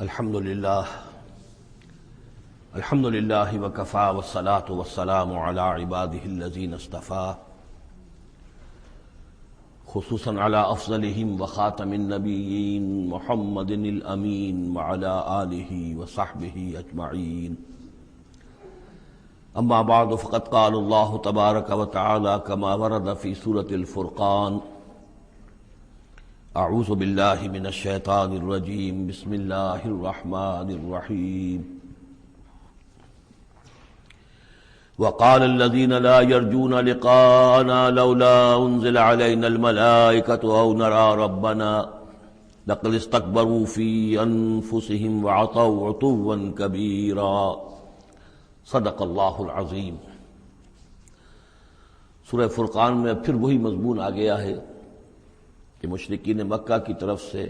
الحمد للہ وکفا والصلاة والسلام علی عباده الذین اصطفى خصوصا علی افضلهم وخاتم النبیین محمد الامین وعلی آلہ وصحبہ اجمعین. اما بعد فقد قال اللہ تبارک وتعالی کما ورد فی سورة الفرقان: اعوذ باللہ من الشیطان الرجیم بسم اللہ الرحمن الرحیم. وقال الذين لا يرجون لقاءنا لولا انزل علينا الملائكة او نرى ربنا لقد استكبروا في انفسهم وعتوا عتوا كبيرا. صدق اللہ العظیم. سورہ فرقان میں پھر وہی مضمون آ گیا ہے کہ مشرکین مکہ کی طرف سے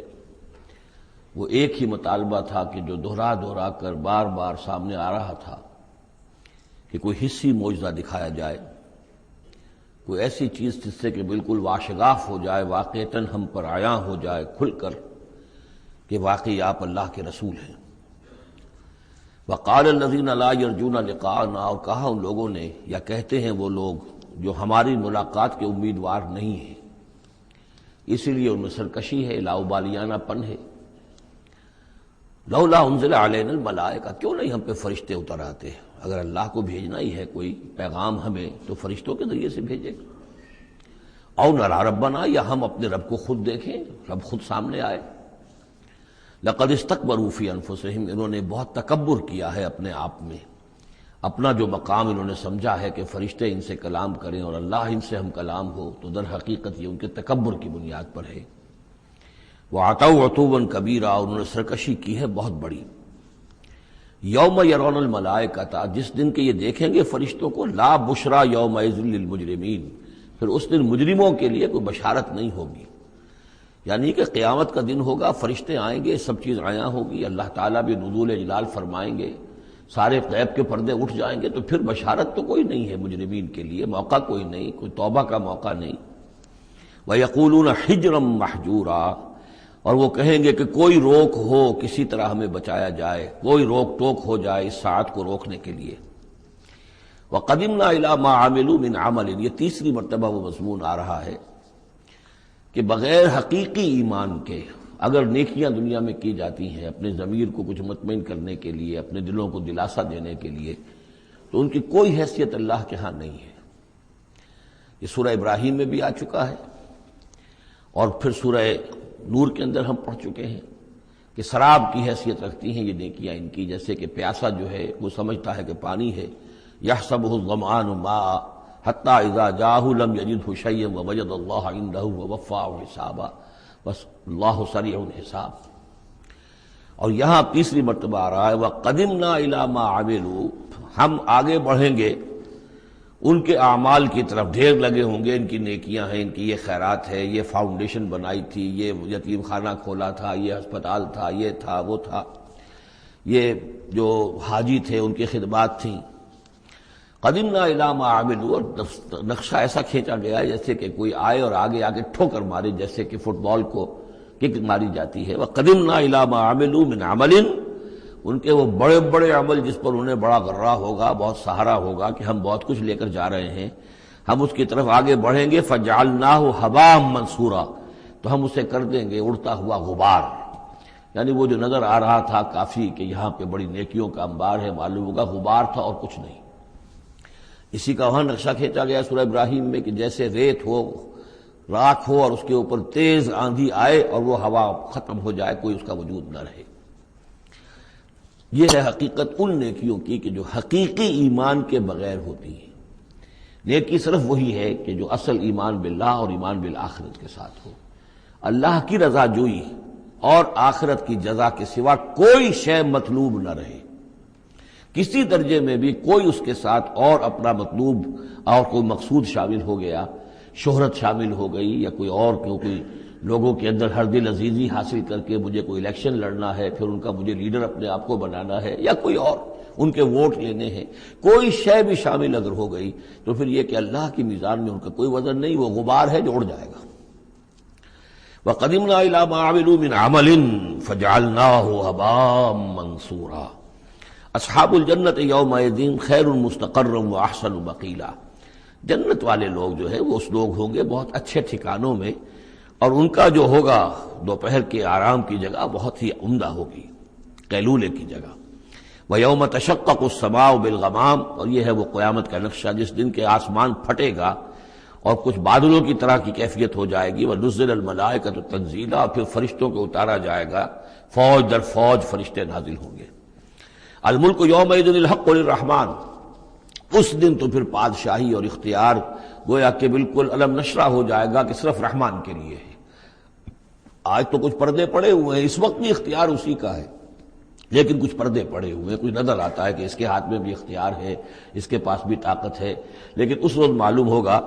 وہ ایک ہی مطالبہ تھا کہ جو دہرا دہرا کر بار بار سامنے آ رہا تھا کہ کوئی حصی معجزہ دکھایا جائے، کوئی ایسی چیز جس سے کہ بالکل واشگاف ہو جائے، واقعتاً ہم پر عیاں ہو جائے کھل کر کہ واقعی آپ اللہ کے رسول ہیں. وقال الذین لا یرجون لقاءنا، اور کہا ان لوگوں نے، یا کہتے ہیں وہ لوگ جو ہماری ملاقات کے امیدوار نہیں ہیں، اسی لیے ان میں سرکشی ہے، لاؤبالیانہ پن ہے. لولا انزل علینا الملائکہ، کیوں نہیں ہم پہ فرشتے اتر آتے؟ اگر اللہ کو بھیجنا ہی ہے کوئی پیغام ہمیں تو فرشتوں کے ذریعے سے بھیجے. او نرى ربنا، یا ہم اپنے رب کو خود دیکھیں، رب خود سامنے آئے. لقد استکبروا فی انفسہم، انہوں نے بہت تکبر کیا ہے اپنے آپ میں، اپنا جو مقام انہوں نے سمجھا ہے کہ فرشتے ان سے کلام کریں اور اللہ ان سے ہم کلام ہو، تو در حقیقت یہ ان کے تکبر کی بنیاد پر ہے. وعتوا عتوا کبیرا، انہوں نے سرکشی کی ہے بہت بڑی. یوم یرون الملائکۃ، جس دن کے یہ دیکھیں گے فرشتوں کو، لا بشرا یومئذ للمجرمین، پھر اس دن مجرموں کے لیے کوئی بشارت نہیں ہوگی. یعنی کہ قیامت کا دن ہوگا، فرشتے آئیں گے، سب چیز عیاں ہوگی، اللہ تعالیٰ بھی نزول جلال فرمائیں گے، سارے غیب کے پردے اٹھ جائیں گے، تو پھر بشارت تو کوئی نہیں ہے مجرمین کے لیے، موقع کوئی نہیں، کوئی توبہ کا موقع نہیں. وَيَقُولُونَ حِجْرًا مَحْجُورًا، اور وہ کہیں گے کہ کوئی روک ہو، کسی طرح ہمیں بچایا جائے، کوئی روک ٹوک ہو جائے اس ساعت کو روکنے کے لیے. وَقَدِمْنَا إِلَىٰ مَا عَمِلُوا مِنْ عَمَلٍ، یہ تیسری مرتبہ وہ مضمون آ رہا ہے کہ بغیر حقیقی ایمان کے اگر نیکیاں دنیا میں کی جاتی ہیں اپنے ضمیر کو کچھ مطمئن کرنے کے لیے، اپنے دلوں کو دلاسا دینے کے لیے، تو ان کی کوئی حیثیت اللہ کے ہاں نہیں ہے. یہ سورہ ابراہیم میں بھی آ چکا ہے، اور پھر سورہ نور کے اندر ہم پڑھ چکے ہیں کہ سراب کی حیثیت رکھتی ہیں یہ نیکیاں ان کی. جیسے کہ پیاسا جو ہے وہ سمجھتا ہے کہ پانی ہے، یحسبہ الظمآن ماء حتی اذا جاءہ لم یجدہ شیئا ووجد اللہ عندہ ووفاہ حسابا، بس اللہ سریع الحساب. اور یہاں تیسری مرتبہ آ رہا ہے وَقَدِمْنَا إِلَىٰ مَا عَمِلُوا، ہم آگے بڑھیں گے ان کے اعمال کی طرف، ڈھیر لگے ہوں گے، ان کی نیکیاں ہیں، ان کی یہ خیرات ہے، یہ فاؤنڈیشن بنائی تھی، یہ یتیم خانہ کھولا تھا، یہ ہسپتال تھا، یہ تھا وہ تھا، یہ جو حاجی تھے ان کی خدمات تھیں. قدمنا الی ما عملوا، اور نقشہ ایسا کھینچا گیا جیسے کہ کوئی آئے اور آگے آگے ٹھوکر مارے، جیسے کہ فٹ بال کو کک ماری جاتی ہے. وقدمنا الی ما عملوا من عمل، ان کے وہ بڑے بڑے عمل جس پر انہیں بڑا غرہ ہوگا، بہت سہارا ہوگا کہ ہم بہت کچھ لے کر جا رہے ہیں، ہم اس کی طرف آگے بڑھیں گے. فجعلناہ ھباء منثورا، تو ہم اسے کر دیں گے اڑتا ہوا غبار. یعنی وہ جو نظر آ رہا تھا کافی کہ یہاں پہ بڑی نیکیوں کا انبار ہے، معلوم ہوگا غبار تھا اور کچھ نہیں. اسی کا وہاں نقشہ کھینچا گیا سورہ ابراہیم میں کہ جیسے ریت ہو، راکھ ہو، اور اس کے اوپر تیز آندھی آئے اور وہ ہوا ختم ہو جائے، کوئی اس کا وجود نہ رہے. یہ ہے حقیقت ان نیکیوں کی کہ جو حقیقی ایمان کے بغیر ہوتی ہیں. نیکی صرف وہی ہے کہ جو اصل ایمان باللہ اور ایمان بالآخرت کے ساتھ ہو، اللہ کی رضا جوئی اور آخرت کی جزا کے سوا کوئی شے مطلوب نہ رہے. کسی درجے میں بھی کوئی اس کے ساتھ اور اپنا مطلوب اور کوئی مقصود شامل ہو گیا، شہرت شامل ہو گئی، یا کوئی اور کوئی لوگوں کے اندر ہر دل عزیزی حاصل کر کے مجھے کوئی الیکشن لڑنا ہے، پھر ان کا مجھے لیڈر اپنے آپ کو بنانا ہے، یا کوئی اور ان کے ووٹ لینے ہیں، کوئی شے بھی شامل اگر ہو گئی تو پھر یہ کہ اللہ کی میزان میں ان کا کوئی وزن نہیں، وہ غبار ہے جو اڑ جائے گا. وَقَدِمْنَا إِلَىٰ مَا عَمِلُوا مِنْ عَمَلٍ فَجَعَلْنَاهُ هَبَاءً مَنْثُورًا اصحاب الجنت یومئذ خیر مستقرا واحسن مقیلا، جنت والے لوگ جو ہے وہ اس لوگ ہوں گے بہت اچھے ٹھکانوں میں، اور ان کا جو ہوگا دوپہر کے آرام کی جگہ بہت ہی عمدہ ہوگی، قیلولے کی جگہ۔ وَيَوْمَ تَشَقَّقُ السَّمَاءُ بِالْغَمَامِ، اور یہ ہے وہ قیامت کا نقشہ جس دن کے آسمان پھٹے گا اور کچھ بادلوں کی طرح کی کیفیت ہو جائے گی۔ وَنُزِّلَ الْمَلَائِكَةُ تَنزِيلًا، اور پھر فرشتوں کو اتارا جائے گا، فوج در فوج فرشتے نازل ہوں گے۔ الملک یومئذ الحق للرحمن، اس دن تو پھر بادشاہی اور اختیار گویا کہ بالکل علم نشرہ ہو جائے گا کہ صرف رحمان کے لیے ہے۔ آج تو کچھ پردے پڑے ہوئے ہیں، اس وقت بھی اختیار اسی کا ہے، لیکن کچھ پردے پڑے ہوئے ہیں، کچھ نظر آتا ہے کہ اس کے ہاتھ میں بھی اختیار ہے، اس کے پاس بھی طاقت ہے، لیکن اس وقت معلوم ہوگا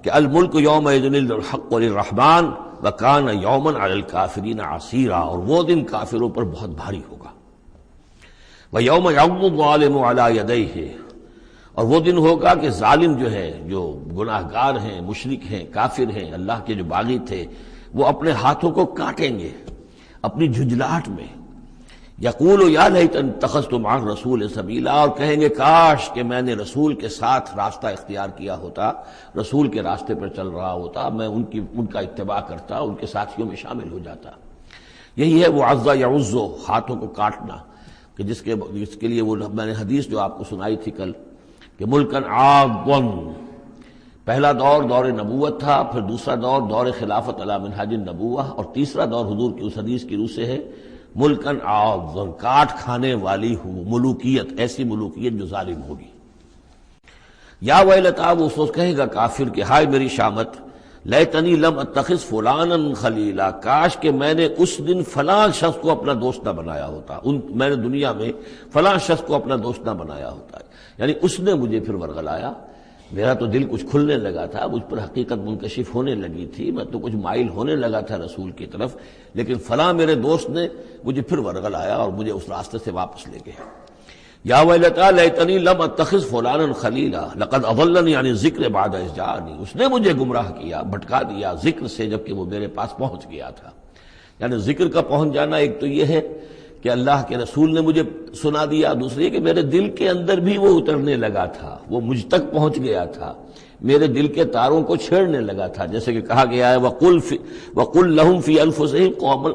کہ الملک یومئذ الحق للرحمن وکان یوما علی الکافرین عسیرا، اور وہ دن کافروں پر بہت بھاری ہوگا۔ وَيَوْمَ يَعُضُّ الظَّالِمُ عَلَىٰ يَدَيْهِ، اور وہ دن ہوگا کہ ظالم جو ہے، جو گناہ گار ہیں، مشرک ہیں، کافر ہیں، اللہ کے جو باغی تھے، وہ اپنے ہاتھوں کو کاٹیں گے اپنی جھنجھلاہٹ میں۔ یقول یا لیتنی اتخذت مع الرسول سبیلا، اور کہیں گے کاش کہ میں نے رسول کے ساتھ راستہ اختیار کیا ہوتا، رسول کے راستے پر چل رہا ہوتا، میں ان کا اتباع کرتا، ان کے ساتھیوں میں شامل ہو جاتا۔ یہی ہے وہ عض یعض، ہاتھوں کو کاٹنا، کہ جس کے لیے وہ میں نے حدیث جو آپ کو سنائی تھی کل کہ ملکن عاضن، پہلا دور دور نبوت تھا، پھر دوسرا دور دور خلافت علی منہاج النبوہ، اور تیسرا دور حضور کی اس حدیث کی روح سے ہے ملکن عاضن، کاٹ کھانے والی ملوکیت، ایسی ملوکیت جو ظالم ہوگی۔ یا ویلتا، وہ سوچ کہے گا کافر کہ ہائے میری شامت، لیتنی لم اتخذ فلانا خلیلا، کاش کہ میں نے اس دن فلاں شخص کو اپنا دوست نہ بنایا ہوتا، میں نے دنیا میں فلاں شخص کو اپنا دوست نہ بنایا ہوتا، یعنی اس نے مجھے پھر ورغلایا، میرا تو دل کچھ کھلنے لگا تھا، مجھ پر حقیقت منکشف ہونے لگی تھی، میں تو کچھ مائل ہونے لگا تھا رسول کی طرف، لیکن فلاں میرے دوست نے مجھے پھر ورغلایا اور مجھے اس راستے سے واپس لے گیا۔ یا ویلتا لیتنی لم اتخذ فلانا خلیلا لقد اضلنی عن الذکر بعد اذ جاءنی، اس نے مجھے گمراہ کیا، بھٹکا دیا ذکر سے جبکہ وہ میرے پاس پہنچ گیا تھا۔ یعنی ذکر کا پہنچ جانا ایک تو یہ ہے کہ اللہ کے رسول نے مجھے سنا دیا، دوسری کہ میرے دل کے اندر بھی وہ اترنے لگا تھا، وہ مجھ تک پہنچ گیا تھا، میرے دل کے تاروں کو چھیڑنے لگا تھا، جیسے کہ کہا گیا ہے وَقُلْ لَهُمْ فِي أَنفُسِهِمْ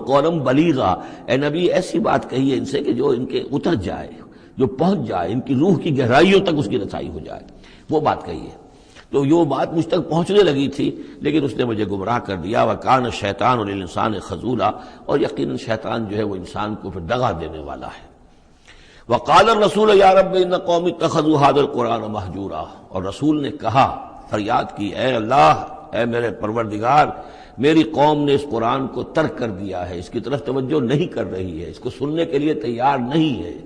قَوْلًا بَلِيغًا، اے نبی ایسی بات کہیے ان سے کہ جو ان کے اتر جائے، جو پہنچ جائے، ان کی روح کی گہرائیوں تک اس کی رسائی ہو جائے، وہ بات کہیے۔ تو یہ بات مجھ تک پہنچنے لگی تھی، لیکن اس نے مجھے گمراہ کر دیا۔ وَكَانَ الشَّيْطَانُ لِلْإِنسَانِ خَذُولًا، اور یقیناً شیطان جو ہے وہ انسان کو پھر دغا دینے والا ہے۔ وَقَالَ الرَّسُولُ يَا رَبِّ إِنَّ قَوْمِي اتَّخَذُوا هَٰذَا الْقُرْآنَ مَهْجُورًا، اور رسول نے کہا، فریاد کی، اے اللہ، اے میرے پروردگار، میری قوم نے اس قرآن کو ترک کر دیا ہے، اس کی طرف توجہ نہیں کر رہی ہے، اس کو سننے کے لیے تیار نہیں ہے۔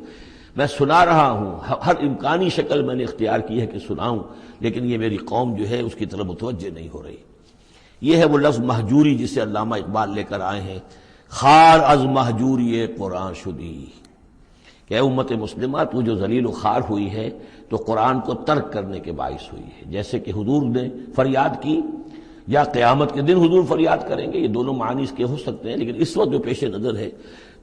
میں سنا رہا ہوں، ہر امکانی شکل میں نے اختیار کی ہے کہ سناؤں، لیکن یہ میری قوم جو ہے اس کی طرف متوجہ نہیں ہو رہی۔ یہ ہے وہ لفظ مہجوری جسے علامہ اقبال لے کر آئے ہیں، خار از مہجوری قرآن شدی، کہ اے امت مسلمہ تو جو ذلیل و خوار ہوئی ہے تو قرآن کو ترک کرنے کے باعث ہوئی ہے۔ جیسے کہ حضور نے فریاد کی، یا قیامت کے دن حضور فریاد کریں گے، یہ دونوں معنی اس کے ہو سکتے ہیں، لیکن اس وقت جو پیش نظر ہے،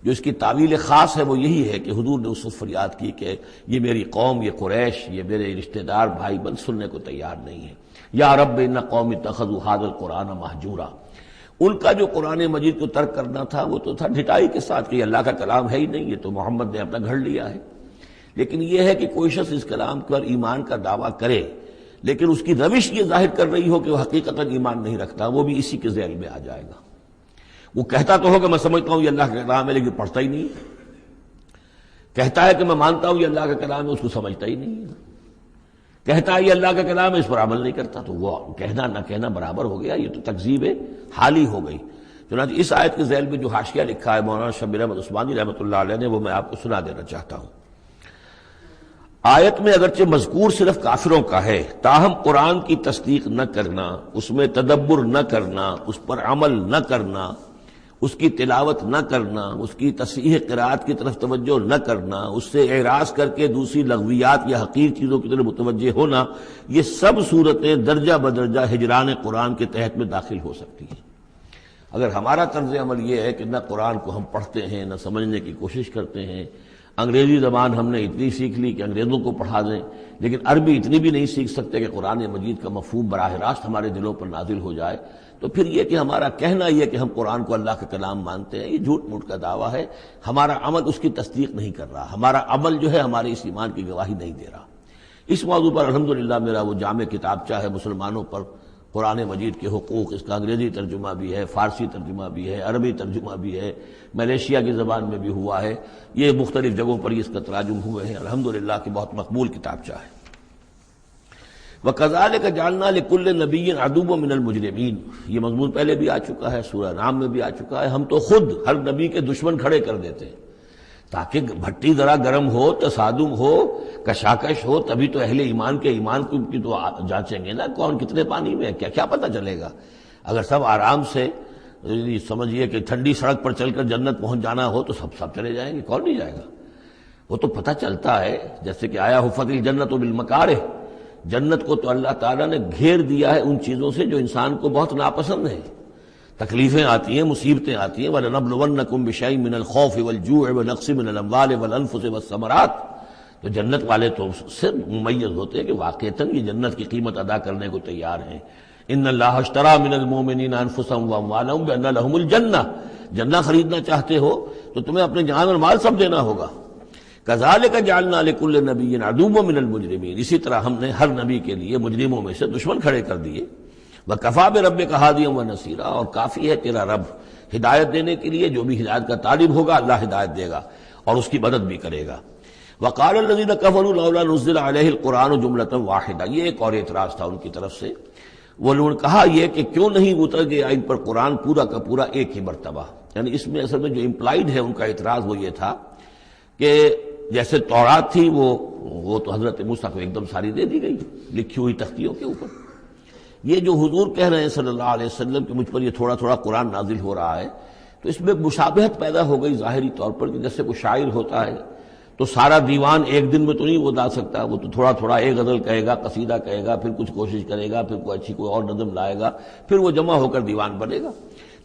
جو اس کی تعویل خاص ہے، وہ یہی ہے کہ حضور نے اس وقت فریاد کی کہ یہ میری قوم، یہ قریش، یہ میرے رشتہ دار بھائی بند سننے کو تیار نہیں ہے۔ یا رب ان قوم اتخذوا هذا القرآن مہجورا، ان کا جو قرآن مجید کو ترک کرنا تھا وہ تو تھا ڈھٹائی کے ساتھ کہ یہ اللہ کا کلام ہے ہی نہیں، یہ تو محمد نے اپنا گھڑ لیا ہے۔ لیکن یہ ہے کہ کوئی شخص اس کلام پر ایمان کا دعویٰ کرے، لیکن اس کی روش یہ ظاہر کر رہی ہو کہ وہ حقیقتاً ایمان نہیں رکھتا، وہ بھی اسی کے ذیل میں آ جائے گا۔ وہ کہتا تو ہوگا میں سمجھتا ہوں یہ اللہ کا کلام ہے، لیکن پڑھتا ہی نہیں، کہتا ہے کہ میں مانتا ہوں یہ اللہ کا کلام ہے، اس کو سمجھتا ہی نہیں، کہتا ہے یہ اللہ کا کلام ہے، اس پر عمل نہیں کرتا، تو وہ کہنا نہ کہنا برابر ہو گیا، یہ تو تکذیب حالی ہو گئی۔ چنانچہ اس آیت کے ذیل میں جو حاشیہ لکھا ہے مولانا شبیر احمد عثمانی رحمۃ اللہ علیہ نے، وہ میں آپ کو سنا دینا چاہتا ہوں۔ آیت میں اگرچہ مذکور صرف کافروں کا ہے، تاہم قرآن کی تصدیق نہ کرنا، اس میں تدبر نہ کرنا، اس پر عمل نہ کرنا، اس کی تلاوت نہ کرنا، اس کی تصحیح قرات کی طرف توجہ نہ کرنا، اس سے اعراض کر کے دوسری لغویات یا حقیر چیزوں کی طرف متوجہ ہونا، یہ سب صورتیں درجہ بدرجہ ہجران قرآن کے تحت میں داخل ہو سکتی ہیں۔ اگر ہمارا طرز عمل یہ ہے کہ نہ قرآن کو ہم پڑھتے ہیں نہ سمجھنے کی کوشش کرتے ہیں، انگریزی زبان ہم نے اتنی سیکھ لی کہ انگریزوں کو پڑھا دیں، لیکن عربی اتنی بھی نہیں سیکھ سکتے کہ قرآن مجید کا مفہوم براہ راست ہمارے دلوں پر نازل ہو جائے، تو پھر یہ کہ ہمارا کہنا یہ کہ ہم قرآن کو اللہ کا کلام مانتے ہیں، یہ جھوٹ موٹ کا دعویٰ ہے، ہمارا عمل اس کی تصدیق نہیں کر رہا، ہمارا عمل جو ہے ہمارے اس ایمان کی گواہی نہیں دے رہا۔ اس موضوع پر الحمدللہ میرا وہ جامع کتابچہ ہے مسلمانوں پر قرآن مجید کے حقوق، اس کا انگریزی ترجمہ بھی ہے، فارسی ترجمہ بھی ہے، عربی ترجمہ بھی ہے، ملیشیا کی زبان میں بھی ہوا ہے، یہ مختلف جگہوں پر اس کا تراجم ہوئے ہیں، الحمدللہ کہ بہت مقبول کتابچہ ہے۔ وَكَذَلِكَ جَعَلْنَا لِكُلِّ نَبِيٍّ عَدُوًّا مِّنَ الْمُجْرِمِينَ، یہ مضمون پہلے بھی آ چکا ہے، سورہ نام میں بھی آ چکا ہے، ہم تو خود ہر نبی کے دشمن کھڑے کر دیتے ہیں تاکہ بھٹی ذرا گرم ہو، تصادم ہو، کشاکش ہو، تبھی تو اہل ایمان کے ایمان کی تو جانچیں گے نا، کون کتنے پانی میں ہے، کیا پتہ چلے گا۔ اگر سب آرام سے سمجھیے کہ ٹھنڈی سڑک پر چل کر جنت پہنچ جانا ہو تو سب چلے جائیں گے، کون نہیں جائے گا؟ وہ تو پتہ چلتا ہے، جیسے کہ آیا حفت الجنت بالمکارہ، جنت کو تو اللہ تعالیٰ نے گھیر دیا ہے ان چیزوں سے جو انسان کو بہت ناپسند ہیں، تکلیفیں آتی ہیں، مصیبتیں آتی ہیں، وَلَنَبْلُوَنَّكُمْ بِشَيْءٍ مِّنَ الْخَوْفِ وَالْجُوعِ وَنَقْصٍ مِّنَ الْأَمْوَالِ وَالْأَنفُسِ وَالثَّمَرَاتِ، تو جنت والے تو اس سے ممیز ہوتے ہیں کہ واقعتاً یہ جنت کی قیمت ادا کرنے کو تیار ہیں۔ ان اللہ اشترى من المؤمنین انفسهم واموالهم بان لهم الجنہ، جنہ خریدنا چاہتے ہو تو تمہیں اپنے جان اور مال سب دینا ہوگا۔ کذالک جعلنا لكل نبی عدوا من المجرمین، اسی طرح ہم نے ہر نبی کے لیے مجرموں میں سے دشمن کھڑے کر دیے۔ وکفى بربک ہادیا ونصیرا، اور کافی ہے تیرا رب ہدایت دینے کے لیے، جو بھی ہدایت کا طالب ہوگا اللہ ہدایت دے گا اور اس کی مدد بھی کرے گا۔ وقال الذين كفروا لولا نزل عليه القرآن جملة واحدہ، یہ ایک اور اعتراض تھا ان کی طرف سے، وہ لوگوں نے کہا یہ کہ کیوں نہیں اتر گیا ان پر قرآن پورا کا پورا ایک ہی مرتبہ، یعنی اس میں اصل میں جو امپلائڈ ہے ان کا اعتراض وہ یہ تھا کہ جیسے تورات تھی وہ تو حضرت موسیٰ کو ایک دم ساری دے دی گئی لکھی ہوئی تختیوں کے اوپر، یہ جو حضور کہہ رہے ہیں صلی اللہ علیہ وسلم کہ مجھ پر یہ تھوڑا تھوڑا قرآن نازل ہو رہا ہے، تو اس میں مشابہت پیدا ہو گئی ظاہری طور پر کہ جیسے کوئی شاعر ہوتا ہے تو سارا دیوان ایک دن میں تو نہیں وہ ڈال سکتا، وہ تو تھوڑا تھوڑا ایک غزل کہے گا، قصیدہ کہے گا، پھر کچھ کوشش کرے گا، پھر کوئی اچھی کوئی اور نظم لائے گا، پھر وہ جمع ہو کر دیوان بنے گا۔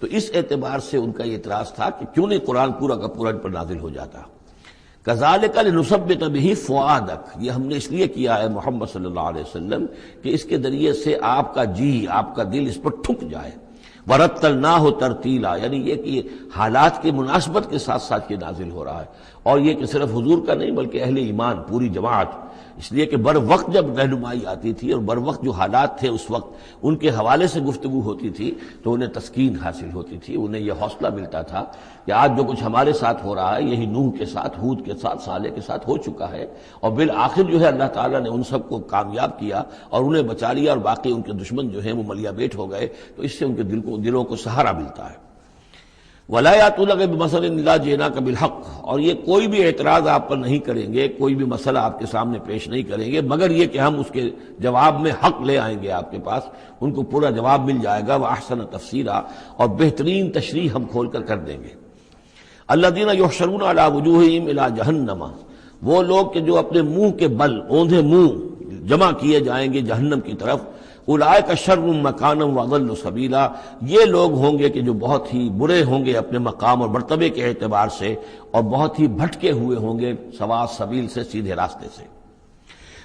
تو اس اعتبار سے ان کا یہ اعتراض تھا کہ کیوں نہیں قرآن پورا کا پورا ان پر نازل ہو جاتا۔ کذالک لنثبت بہ فؤادک، یہ ہم نے اس لیے کیا ہے محمد صلی اللہ علیہ وسلم کہ اس کے ذریعے سے آپ کا جی، آپ کا دل اس پر ٹھک جائے۔ ورتلناہ ترتیلا، یعنی یہ کہ حالات کی مناسبت کے ساتھ ساتھ یہ نازل ہو رہا ہے، اور یہ کہ صرف حضور کا نہیں بلکہ اہل ایمان پوری جماعت، اس لیے کہ بر وقت جب رہنمائی آتی تھی اور بر وقت جو حالات تھے اس وقت ان کے حوالے سے گفتگو ہوتی تھی تو انہیں تسکین حاصل ہوتی تھی، انہیں یہ حوصلہ ملتا تھا کہ آج جو کچھ ہمارے ساتھ ہو رہا ہے یہی نوح کے ساتھ، ہود کے ساتھ، صالح کے ساتھ ہو چکا ہے، اور بالآخر جو ہے اللہ تعالیٰ نے ان سب کو کامیاب کیا اور انہیں بچا لیا، اور باقی ان کے دشمن جو ہیں وہ ملیا بیٹ ہو گئے، تو اس سے ان کے دلوں کو سہارا ملتا ہے۔ وَلَا يَأْتُونَكَ بِمَثَلٍ إِلَّا جِئْنَاكَ بِالْحَقِّ، اور یہ کوئی بھی اعتراض آپ پر نہیں کریں گے، کوئی بھی مسئلہ آپ کے سامنے پیش نہیں کریں گے مگر یہ کہ ہم اس کے جواب میں حق لے آئیں گے آپ کے پاس، ان کو پورا جواب مل جائے گا، وَأَحْسَنَ تَفْسِيرًا، اور بہترین تشریح ہم کھول کر دیں گے۔ الَّذِينَ يُحْشَرُونَ عَلَىٰ وُجُوهِهِمْ إِلَىٰ جَهَنَّمَ، وہ لوگ کہ جو اپنے منہ کے بل، اوندھے منہ جمع کیے جائیں گے جہنم کی طرف، اولئک شر مکانا واضل سبیلا، یہ لوگ ہوں گے کہ جو بہت ہی برے ہوں گے اپنے مقام اور مرتبے کے اعتبار سے، اور بہت ہی بھٹکے ہوئے ہوں گے سوا سبیل سے، سیدھے راستے سے۔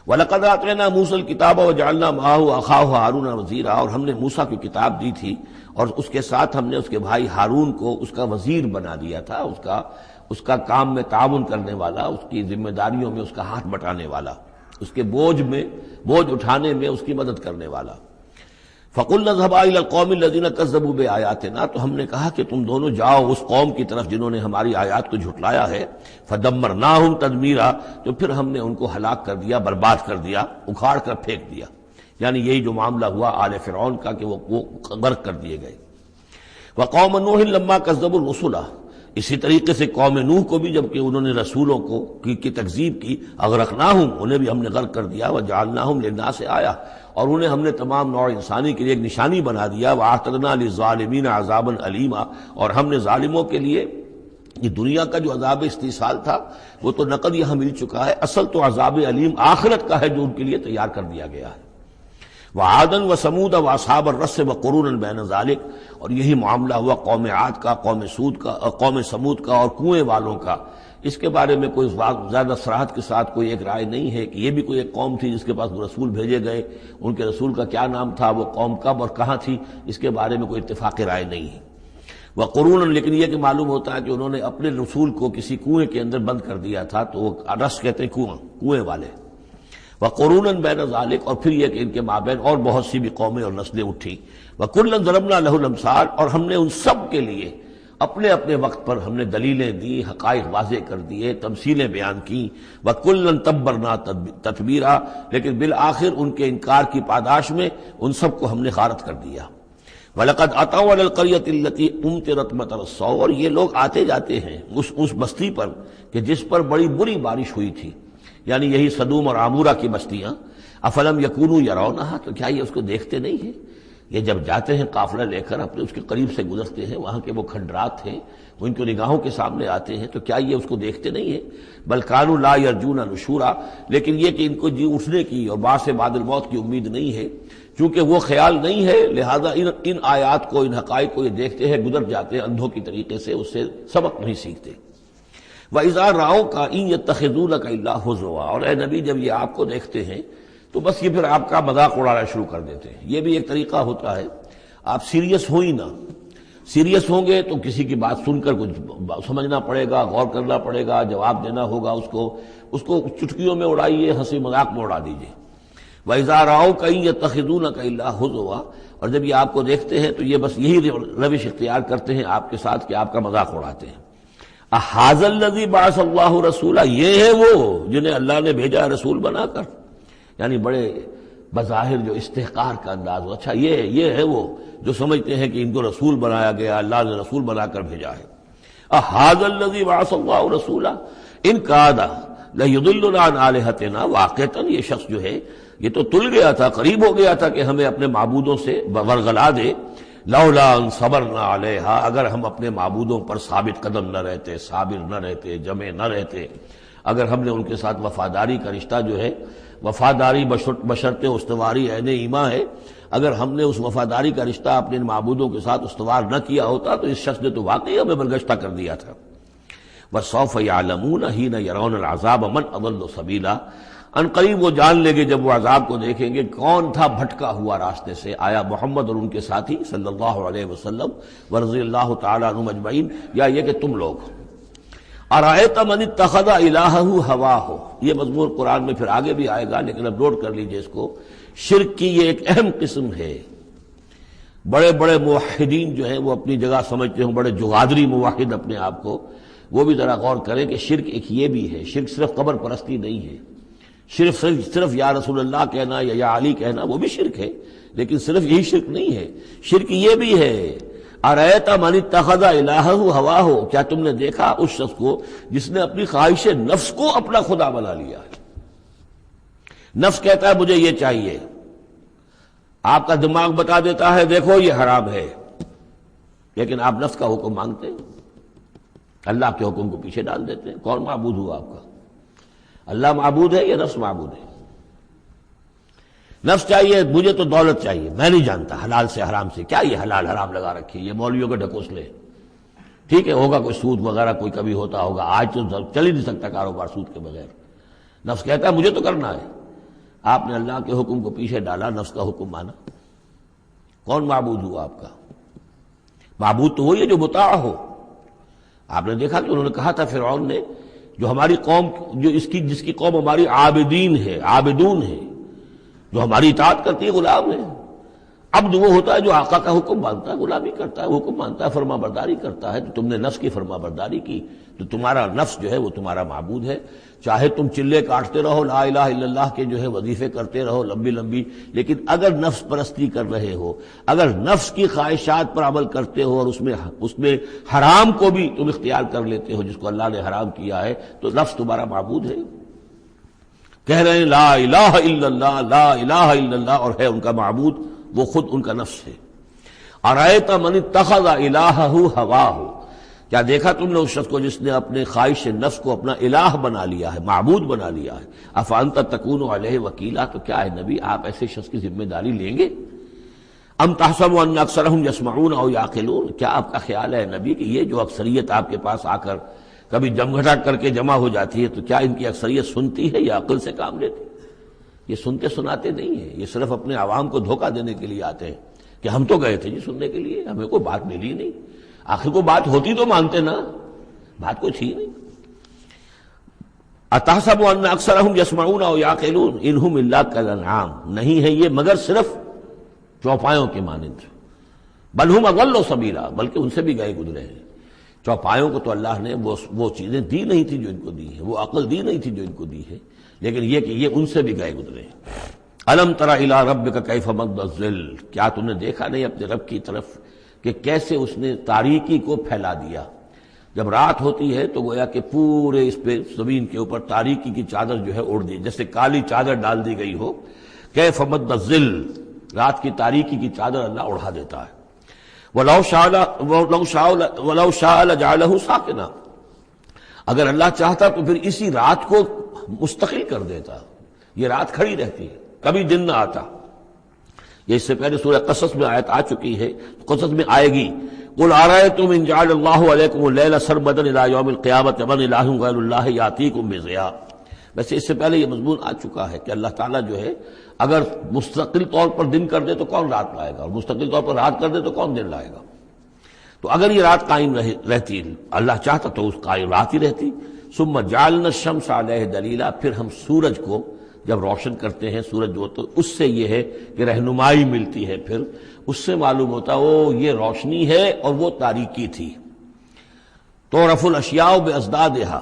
وَلَقَدْ آتَيْنَا مُوسَى الْكِتَابَ وَجَعَلْنَا مَعَهُ أَخَاهُ هَارُونَ وَزِيرًا، اور ہم نے موسیٰ کی کتاب دی تھی اور اس کے ساتھ ہم نے اس کے بھائی ہارون کو اس کا وزیر بنا دیا تھا، اس کا کام میں تعاون کرنے والا، اس کی ذمہ داریوں میں اس کا ہاتھ بٹانے والا، اس کے بوجھ اٹھانے میں اس کی مدد کرنے والا۔ فَقُلْنَا اذْهَبَا إِلَى الْقَوْمِ الَّذِينَ كَذَّبُوا بِآيَاتِنَا، تو ہم نے کہا کہ تم دونوں جاؤ اس قوم کی طرف جنہوں نے ہماری آیات کو جھٹلایا ہے، فَدَمَّرْنَاهُمْ تَدْمِيرًا، تو پھر ہم نے ان کو ہلاک کر دیا، برباد کر دیا، اکھاڑ کر پھینک دیا، یعنی یہی جو معاملہ ہوا آل فرعون کا کہ وہ غرق کر دیے گئے۔ وَقَوْمَ نُوحٍ لَمَّا كَذَّبُوا الرُّسُلَ، اسی طریقے سے قوم نوح کو بھی جب کہ انہوں نے رسولوں کی تکذیب کی، اغرقناہم، انہیں بھی ہم نے غرق کر دیا، وجعلناہم للناس آیہ، اور انہیں ہم نے تمام نوع انسانی کے لیے ایک نشانی بنا دیا، وَأَعْتَدْنَا لِلظَّالِمِينَ عَذَابًا أَلِيمًا، اور ہم نے ظالموں کے لیے یہ دنیا کا جو عذاب استیصال تھا وہ تو نقد یہاں مل چکا ہے، اصل تو عذاب علیم آخرت کا ہے جو ان کے لیے تیار کر دیا گیا ہے۔ وعادن وثمود واصحاب الرس وقرونا بین ذلک، اور یہی معاملہ ہوا قوم عاد کا، قوم سمود کا اور کنویں والوں کا۔ اس کے بارے میں کوئی زیادہ صراحت کے ساتھ کوئی ایک رائے نہیں ہے کہ یہ بھی کوئی ایک قوم تھی جس کے پاس رسول بھیجے گئے، ان کے رسول کا کیا نام تھا، وہ قوم کب اور کہاں تھی، اس کے بارے میں کوئی اتفاق رائے نہیں ہے۔ وقرون، لیکن یہ کہ معلوم ہوتا ہے کہ انہوں نے اپنے رسول کو کسی کنویں کے اندر بند کر دیا تھا، تو وہ رس کہتے ہیں کنویں والے۔ وقرون بین ذالک، اور پھر یہ کہ ان کے مابین اور بہت سی بھی قومیں اور نسلیں اٹھی۔ وکلا ضربنا لہ الامثال، اور ہم نے ان سب کے لیے اپنے اپنے وقت پر ہم نے دلیلیں دی، حقائق واضح کر دیے، تمثیلیں بیان کی۔ وکلا تبرنا تتبیرا، لیکن بالآخر ان کے انکار کی پاداش میں ان سب کو ہم نے غارت کر دیا۔ وَلَقَدْ أَتَوْا عَلَى الْقَرْيَةِ الَّتِي أُمْطِرَتْ مَطَرَ السَّوْءِ، اور یہ لوگ آتے جاتے ہیں اس بستی پر کہ جس پر بڑی بری بارش ہوئی تھی، یعنی یہی سدوم اور عمورہ کی بستیاں۔ أَفَلَمْ يَكُونُوا يَرَوْنَهَا، تو کیا یہ اس کو دیکھتے نہیں ہیں؟ یہ جب جاتے ہیں قافلہ لے کر اپنے اس کے قریب سے گزرتے ہیں، وہاں کے وہ کھنڈرات ہیں وہ ان کی نگاہوں کے سامنے آتے ہیں، تو کیا یہ اس کو دیکھتے نہیں ہیں؟ بل كانوا لا يرجون نشورا، لیکن یہ کہ ان کو جی اٹھنے کی اور بعد سے بعد الموت کی امید نہیں ہے، چونکہ وہ خیال نہیں ہے، لہذا ان آیات کو، ان حقائق کو یہ دیکھتے ہیں، گزر جاتے ہیں اندھوں کی طریقے سے، اس سے سبق نہیں سیکھتے۔ وَإِذَا رَأَوْكَ إِن يَتَّخِذُونَكَ إِلَّا هُزُوًا، اور اے نبی جب یہ آپ کو دیکھتے ہیں تو بس یہ پھر آپ کا مذاق اڑانا شروع کر دیتے ہیں۔ یہ بھی ایک طریقہ ہوتا ہے، آپ سیریس ہو ہی نہ، سیریس ہوں گے تو کسی کی بات سن کر کچھ سمجھنا پڑے گا، غور کرنا پڑے گا، جواب دینا ہوگا، اس کو چٹکیوں میں اڑائیے، ہنسی مذاق میں اڑا دیجیے۔ وَإِذَا رَأَوْكَ إِن يَتَّخِذُونَكَ إِلَّا هُزُوًا، اور جب یہ آپ کو دیکھتے ہیں تو یہ بس یہی روش اختیار کرتے ہیں آپ کے ساتھ کہ آپ کا مذاق اڑاتے ہیں۔ أَهَٰذَا الَّذِي بَعَثَ اللَّهُ رَسُولًا، یہ ہے وہ جنہیں اللہ نے بھیجا رسول بنا کر، یعنی بڑے بظاہر جو استحقار کا انداز ہو، اچھا یہ ہے وہ جو سمجھتے ہیں کہ ان کو رسول بنایا گیا، اللہ نے رسول بنا کر بھیجا ہے۔ أَهَٰذَا الَّذِي بَعَثَ اللَّهُ رَسُولًا إِن كَادَ لَيُضِلُّنَا عَنْ آلِهَتِنَا، واقعتاً یہ شخص جو ہے یہ تو تل گیا تھا، قریب ہو گیا تھا کہ ہمیں اپنے معبودوں سے ورغلا دے۔ لولا ان صبرنا علیہا، اگر ہم اپنے معبودوں پر ثابت قدم نہ رہتے، صابر نہ رہتے، جمع نہ رہتے، اگر ہم نے ان کے ساتھ وفاداری کا رشتہ جو ہے، وفاداری بشرط استواری عین ایمان ہے، اگر ہم نے اس وفاداری کا رشتہ اپنے معبودوں کے ساتھ استوار نہ کیا ہوتا تو اس شخص نے تو واقعی ہمیں برگشتہ کر دیا تھا۔ وَسَوْفَ يَعْلَمُونَ حِينَ يَرَوْنَ الْعَذَابَ مَنْ أَضَلُّ سَبِيلًا، ان قریب وہ جان لیں گے جب وہ عذاب کو دیکھیں گے کون تھا بھٹکا ہوا راستے سے۔ آیا محمد اور ان کے ساتھی صلی اللہ علیہ وسلم ورضی اللہ تعالیٰ عنہم اجمعین، یا یہ کہ تم لوگ؟ ارأیت من اتخذ الہہ ہواہ، یہ مضمون قرآن میں پھر آگے بھی آئے گا، لیکن اب نوٹ کر لیجئے اس کو، شرک کی یہ ایک اہم قسم ہے۔ بڑے بڑے موحدین جو ہیں وہ اپنی جگہ سمجھتے ہوں، بڑے جغادری موحد اپنے آپ کو، وہ بھی ذرا غور کریں کہ شرک ایک یہ بھی ہے، شرک صرف قبر پرستی نہیں ہے، صرف یا رسول اللہ کہنا یا علی کہنا وہ بھی شرک ہے، لیکن صرف یہی شرک نہیں ہے، شرک یہ بھی ہے۔ ارأیت من اتخذ الہہ ہواہ، کیا تم نے دیکھا اس شخص کو جس نے اپنی خواہش نفس کو اپنا خدا بنا لیا ہے؟ نفس کہتا ہے مجھے یہ چاہیے، آپ کا دماغ بتا دیتا ہے دیکھو یہ حرام ہے، لیکن آپ نفس کا حکم مانگتے ہیں، اللہ کے حکم کو پیچھے ڈال دیتے ہیں۔ کون معبود ہوا آپ کا؟ اللہ معبود ہے یا نفس معبود ہے؟ نفس چاہیے مجھے تو دولت چاہیے، میں نہیں جانتا حلال سے حرام سے، کیا یہ حلال حرام لگا رکھی، یہ مولویوں کے ڈھکوسلے، ٹھیک ہے ہوگا کوئی سود وغیرہ کوئی کبھی ہوتا ہوگا، آج تو چل ہی نہیں سکتا کاروبار سود کے بغیر۔ نفس کہتا ہے مجھے تو کرنا ہے، آپ نے اللہ کے حکم کو پیچھے ڈالا، نفس کا حکم مانا۔ کون معبود ہوا آپ کا؟ معبود تو وہی ہے جو مطاع ہو۔ آپ نے دیکھا کہ انہوں نے کہا تھا فرعون نے، جو ہماری قوم، جس کی قوم ہماری عابدین ہے، عابدون ہے، جو ہماری اطاعت کرتی ہے، غلام ہے۔ عبد وہ ہوتا ہے جو آقا کا حکم مانتا ہے، غلامی کرتا ہے، حکم مانتا ہے، فرما برداری کرتا ہے۔ تو تم نے نفس کی فرما برداری کی، تو تمہارا نفس جو ہے وہ تمہارا معبود ہے۔ چاہے تم چلے کاٹتے رہو، لا الہ الا اللہ کے جو ہے وظیفے کرتے رہو لمبی لمبی، لیکن اگر نفس پرستی کر رہے ہو، اگر نفس کی خواہشات پر عمل کرتے ہو اور اس میں حرام کو بھی تم اختیار کر لیتے ہو جس کو اللہ نے حرام کیا ہے، تو نفس تمہارا معبود ہے۔ کہہ رہے ہیں لا الہ الا اللہ، لا الہ الا اللہ، اور ہے ان کا معبود وہ خود ان کا نفس ہے۔ ارأیت من اتخذ الہہ ہواہ، کیا دیکھا تم نے اس شخص کو جس نے اپنے خواہش نفس کو اپنا الہ بنا لیا ہے، معبود بنا لیا ہے؟ افانت تکون علیہ وکیلا، تو کیا ہے نبی آپ ایسے شخص کی ذمہ داری لیں گے؟ ام تحسب ان اکثرهم یسمعون او یعقلون، کیا آپ کا خیال ہے نبی کہ یہ جو اکثریت آپ کے پاس آ کر کبھی جمگھٹا کر کے جمع ہو جاتی ہے تو کیا ان کی اکثریت سنتی ہے یا عقل سے کام لیتی؟ یہ سنتے سناتے نہیں ہیں، یہ صرف اپنے عوام کو دھوکہ دینے کے لیے آتے ہیں کہ ہم تو گئے تھے جی سننے کے لیے، ہمیں کوئی بات ملی نہیں۔ آخر کو بات ہوتی تو مانتے نا، بات کوئی تھی نہیں۔ اتحسب ان اکثرهم یسمعون او یعقلون انہم الا کالانعام، نہیں ہے یہ مگر صرف چوپایوں کے مانند، بل ہم اضل سبیلا، بلکہ ان سے بھی گئے گزرے ہیں۔ چوپایوں کو تو اللہ نے وہ چیزیں دی نہیں تھی جو ان کو دی ہیں، وہ عقل دی نہیں تھی جو ان کو دی ہے، لیکن یہ کہ یہ ان سے بھی گئے گزرے ہیں۔ الم تر الی ربک کیف مد الظل، کیا تم نے دیکھا نہیں اپنے رب کی طرف کہ کیسے اس نے تاریکی کو پھیلا دیا؟ جب رات ہوتی ہے تو گویا کہ پورے اس پہ زمین کے اوپر تاریکی کی چادر جو ہے اوڑھ دی، جیسے کالی چادر ڈال دی گئی ہو۔ کیف مد الظل، رات کی تاریکی کی چادر اللہ اڑا دیتا ہے۔ وَلَوْ شَاءَ لَجَعَلَهُ سَاكِنًا، اگر اللہ چاہتا تو پھر اسی رات کو مستقل کر دیتا، یہ رات کھڑی رہتی ہے، کبھی دن نہ آتا۔ یہ اس سے پہلے سورہ قصص میں آیت آ چکی ہے، قصص میں آئے گی۔ قُلْ أَرَأَيْتُمْ إِنْ جَعَلَ اللَّهُ عَلَيْكُمُ اللَّيْلَ سَرْمَدًا إِلَىٰ يَوْمِ الْقِيَامَةِ مَنْ إِلَٰهٌ غَيْرُ اللَّهِ يَأْتِيكُم بِضِيَاءٍ۔ ویسے اس سے پہلے یہ مضمون آ چکا ہے کہ اللہ تعالیٰ جو ہے اگر مستقل طور پر دن کر دے تو کون رات لائے گا، اور مستقل طور پر رات کر دے تو کون دن لائے گا؟ تو اگر یہ رات قائم رہتی، اللہ چاہتا تو اس قائم رات ہی رہتی۔ ثم جعلنا الشمس علیہ دلیلا، پھر ہم سورج کو جب روشن کرتے ہیں، سورج جو تو اس سے یہ ہے کہ رہنمائی ملتی ہے، پھر اس سے معلوم ہوتا وہ یہ روشنی ہے اور وہ تاریکی تھی۔ تعرف الاشیاء بازدادها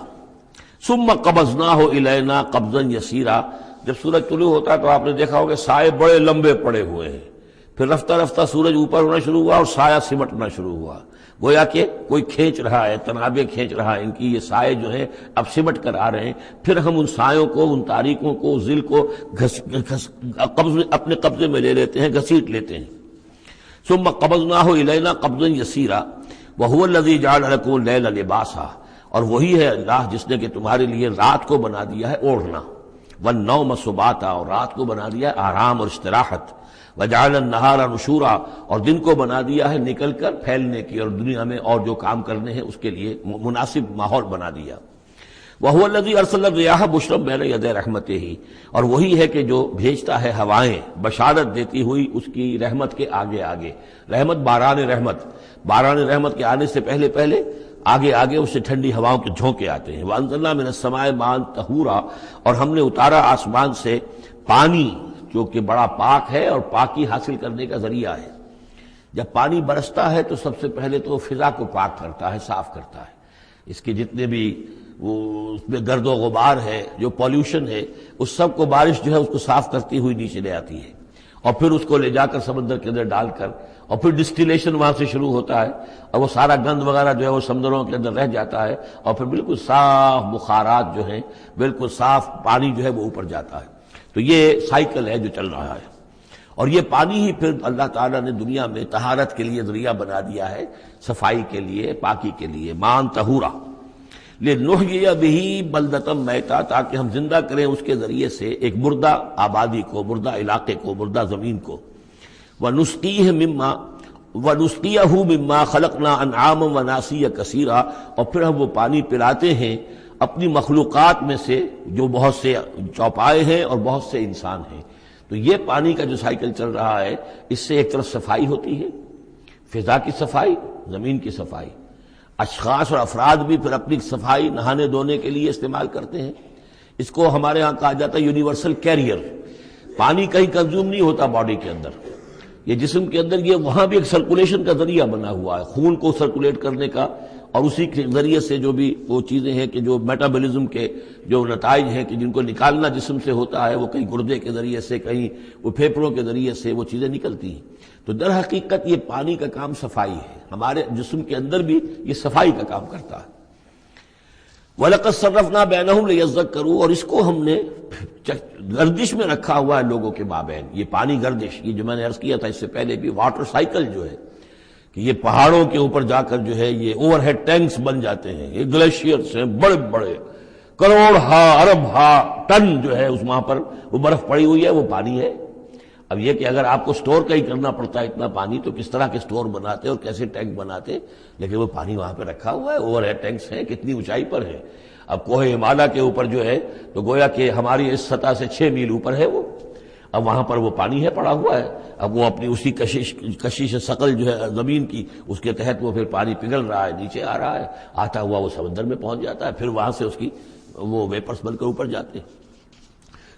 ثم قبضناہ الینا قبضا یسیرا، جب سورج طلوع ہوتا ہے تو آپ نے دیکھا ہوگا سائے بڑے لمبے پڑے ہوئے ہیں، پھر رفتہ رفتہ سورج اوپر ہونا شروع ہوا اور سایہ سمٹنا شروع ہوا، گویا کہ کوئی کھینچ رہا ہے، تنابیں کھینچ رہا ہے، ان کی یہ سائے جو ہے اب سمٹ کر آ رہے ہیں۔ پھر ہم ان سایوں کو، ان تاریکوں کو، ذل کو اپنے قبضے میں لے لیتے ہیں، گھسیٹ لیتے ہیں۔ ثم قبضناہ الینا قبضا یسیرا وہو الذی جعل لکم اللیل لباسا، اور وہی ہے اللہ جس نے کہ تمہارے لیے رات کو بنا دیا ہے اوڑھنا، والنوم سباتا، اور رات کو بنا دیا ہے آرام اور استراحت، وجعل النہار نشورا، اور دن کو بنا دیا ہے نکل کر پھیلنے کی، اور دنیا میں اور جو کام کرنے ہیں اس کے لیے مناسب ماحول بنا دیا۔ وَهُوَ الَّذِي أَرْسَلَ الرِّيَاحَ بُشْرًا بَيْنَ يَدَيْ رَحْمَتِهِ، اور وہی ہے کہ جو بھیجتا ہے ہوائیں بشارت دیتی ہوئی اس کی رحمت کے آگے آگے۔ رحمت باران رحمت، باران رحمت کے آنے سے پہلے پہلے آگے آگے اس سے ٹھنڈی ہواؤں کے جھونکے آتے ہیں۔ وَأَنزَلْنَا مِنَ السَّمَاءِ مَاءً طَهُورًا، اور ہم نے اتارا آسمان سے پانی جو کہ بڑا پاک ہے اور پاکی حاصل کرنے کا ذریعہ ہے۔ جب پانی برستا ہے تو سب سے پہلے تو فضا کو پاک کرتا ہے، صاف کرتا ہے، اس کے جتنے بھی وہ اس میں گرد و غبار ہے، جو پولیوشن ہے، اس سب کو بارش جو ہے اس کو صاف کرتی ہوئی نیچے لے آتی ہے، اور پھر اس کو لے جا کر سمندر کے اندر ڈال کر، اور پھر ڈسٹیلیشن وہاں سے شروع ہوتا ہے، اور وہ سارا گند وغیرہ جو ہے وہ سمندروں کے اندر رہ جاتا ہے، اور پھر بالکل صاف بخارات جو ہیں، بالکل صاف پانی جو ہے وہ اوپر جاتا ہے۔ تو یہ سائیکل ہے جو چل رہا ہے، اور یہ پانی ہی پھر اللہ تعالیٰ نے دنیا میں طہارت کے لیے ذریعہ بنا دیا ہے، صفائی کے لیے، پاکی کے لیے، ماءً طہورا لنحیی بہ بلدۃ میتا، تاکہ ہم زندہ کریں اس کے ذریعے سے ایک مردہ آبادی کو، مردہ علاقے کو، مردہ زمین کو۔ ونسقیہ مما خلقنا انعاما وناسیا کثیرا، اور پھر ہم وہ پانی پلاتے ہیں اپنی مخلوقات میں سے جو بہت سے چوپائے ہیں اور بہت سے انسان ہیں۔ تو یہ پانی کا جو سائیکل چل رہا ہے، اس سے ایک طرف صفائی ہوتی ہے، فضا کی صفائی، زمین کی صفائی، اشخاص اور افراد بھی پھر اپنی صفائی نہانے دھونے کے لیے استعمال کرتے ہیں۔ اس کو ہمارے ہاں کہا جاتا ہے یونیورسل کیریئر۔ پانی کہیں کنزیوم نہیں ہوتا باڈی کے اندر، یہ جسم کے اندر یہ وہاں بھی ایک سرکولیشن کا ذریعہ بنا ہوا ہے، خون کو سرکولیٹ کرنے کا، اور اسی کے ذریعے سے جو بھی وہ چیزیں ہیں کہ جو میٹابولزم کے جو نتائج ہیں کہ جن کو نکالنا جسم سے ہوتا ہے، وہ کہیں گردے کے ذریعے سے، کہیں وہ پھیپھڑوں کے ذریعے سے وہ چیزیں نکلتی ہیں۔ تو در حقیقت یہ پانی کا کام صفائی ہے، ہمارے جسم کے اندر بھی یہ صفائی کا کام کرتا ہے۔ وَلَقَدْ صَرَّفْنَا بَيْنَهُمْ لِيَذَّكَّرُوا، اور اس کو ہم نے گردش میں رکھا ہوا ہے لوگوں کے مابین۔ یہ پانی گردش، یہ جو میں نے عرض کیا تھا اس سے پہلے بھی، واٹر سائیکل جو ہے کہ یہ پہاڑوں کے اوپر جا کر جو ہے یہ اوور ہیڈ ٹینکس بن جاتے ہیں، یہ گلیشیئرس ہیں بڑے بڑے، کروڑ ارب ٹن جو ہے اس وہاں پر وہ برف پڑی ہوئی ہے، وہ پانی ہے۔ اب یہ کہ اگر آپ کو سٹور کہیں کرنا پڑتا ہے اتنا پانی تو کس طرح کے سٹور بناتے اور کیسے ٹینک بناتے، لیکن وہ پانی وہاں پہ رکھا ہوا ہے، اوور ہیڈ ٹینکس ہیں، کتنی اونچائی پر ہے۔ اب کوہ ہمالیہ کے اوپر جو ہے تو گویا کہ ہماری اس سطح سے 6 میل اوپر ہے وہ، اب وہاں پر وہ پانی ہے پڑا ہوا ہے، اب وہ اپنی اسی کشش ثقل جو ہے زمین کی، اس کے تحت وہ پھر پانی پگھل رہا ہے، نیچے آ رہا ہے، آتا ہوا وہ سمندر میں پہنچ جاتا ہے، پھر وہاں سے اس کی وہ ویپرز بن کر اوپر جاتے ہیں۔